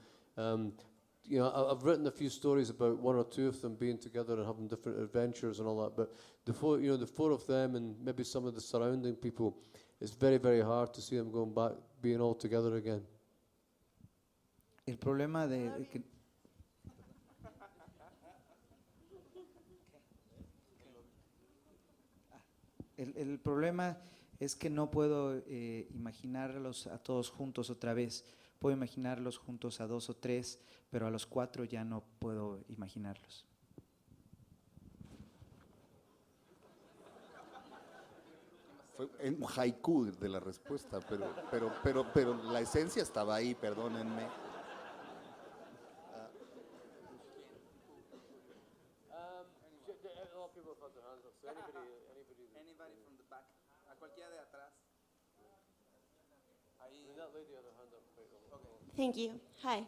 You know, I've written a few stories about 1 or 2 of them being together and having different adventures and all that. But the 4 of them and maybe some of the surrounding people, it's very, very hard to see them going back, being all together again. El problema el problema es que no puedo imaginarlos a todos juntos otra vez. Puedo imaginarlos juntos a 2 o 3, pero a los 4 ya no puedo imaginarlos. Fue un haiku de la respuesta, pero la esencia estaba ahí, perdónenme. Anybody from the back. A cualquiera de atrás. Ahí. Thank you. Hi.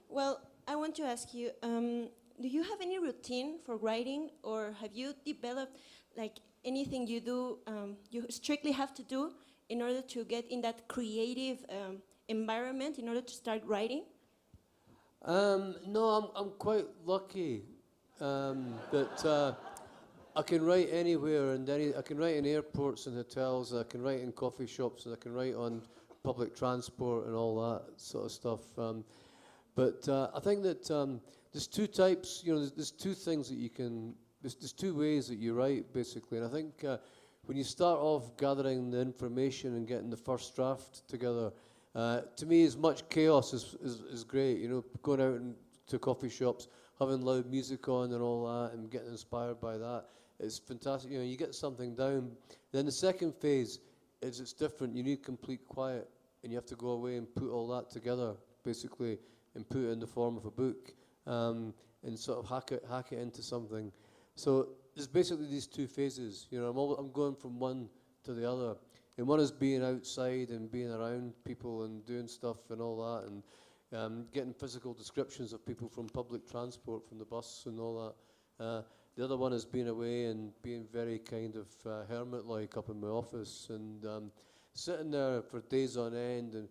Well, I want to ask you, do you have any routine for writing, or have you developed like anything you do, you strictly have to do in order to get in that creative environment in order to start writing? No, I'm quite lucky that I can write anywhere and I can write in airports and hotels, and I can write in coffee shops, and I can write on public transport and all that sort of stuff. But I think that there's 2 types. You know, there's 2 things that you can. There's 2 ways that you write basically, and I think when you start off gathering the information and getting the first draft together, to me, as much chaos is great. You know, going out to coffee shops, having loud music on and all that, and getting inspired by that. It's fantastic. You know, you get something down. Then the second phase is it's different. You need complete quiet, and you have to go away and put all that together, basically, and put it in the form of a book, and sort of hack it into something. So there's basically these two phases. You know, I'm going from one to the other. And one is being outside and being around people and doing stuff and all that, and getting physical descriptions of people from public transport, from the bus and all that. The other one is being away and being very kind of hermit-like up in my office and sitting there for days on end and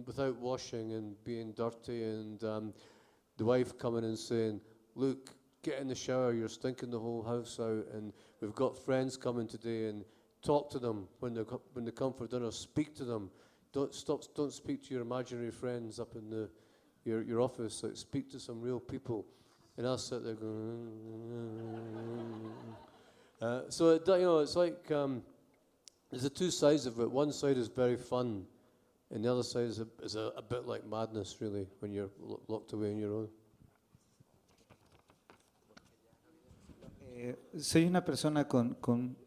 without washing and being dirty, and the wife coming and saying, "Look, get in the shower, you're stinking the whole house out, and we've got friends coming today, and talk to them when they come for dinner. Speak to them. Don't speak to your imaginary friends up in your office. Like, speak to some real people." And I'll sit there going. So it's like there's the two sides of it. One side is very fun, and the other side is a bit like madness, really, when you're locked away on your own. Soy una persona con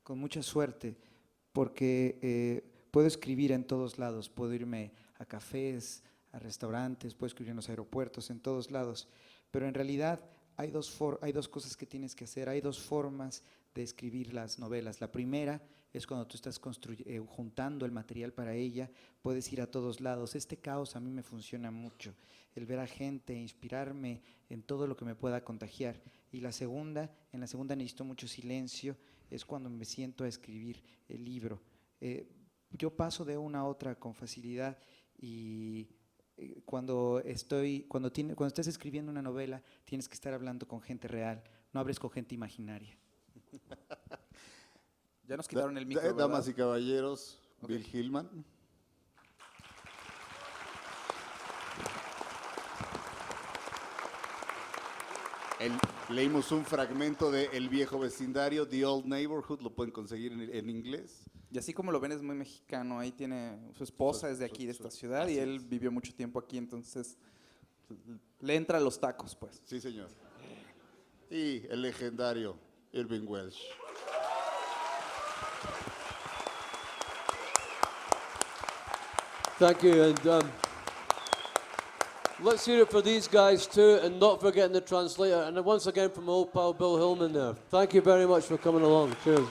mucha suerte porque puedo escribir en todos lados, puedo irme a cafés, a restaurantes, puedo escribir en los aeropuertos, en todos lados, pero en realidad hay dos cosas que tienes que hacer, hay dos formas de escribir las novelas. La primera es cuando tú estás juntando el material para ella, puedes ir a todos lados. Este caos a mí me funciona mucho, el ver a gente, inspirarme en todo lo que me pueda contagiar. Y en la segunda necesito mucho silencio, es cuando me siento a escribir el libro. Yo paso de una a otra con facilidad y cuando estás escribiendo una novela tienes que estar hablando con gente real, no hables con gente imaginaria. Ya nos quitaron el micro, ¿verdad? Damas y caballeros, okay. Bill Hillman. Leímos un fragmento de El viejo vecindario, The Old Neighborhood, lo pueden conseguir en inglés. Y así como lo ven, es muy mexicano. Ahí tiene su esposa, es de aquí, de esta ciudad, y él vivió mucho tiempo aquí, entonces le entra a los tacos, pues. Sí, señor. Y el legendario Irving Welsh. Thank you, and let's hear it for these guys too, and not forgetting the translator. And once again from my old pal Bill Hillman there. Thank you very much for coming along. Cheers.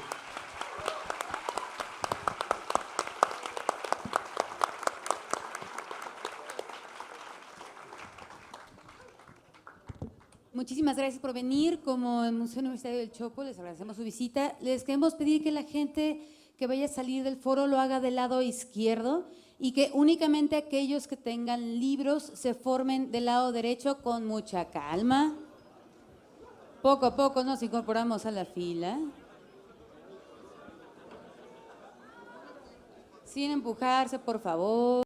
Muchísimas gracias por venir. Como el Museo Universitario del Chopo, les agradecemos su visita. Les queremos pedir que la gente que vaya a salir del foro lo haga del lado izquierdo y que únicamente aquellos que tengan libros se formen del lado derecho con mucha calma. Poco a poco nos incorporamos a la fila. Sin empujarse, por favor.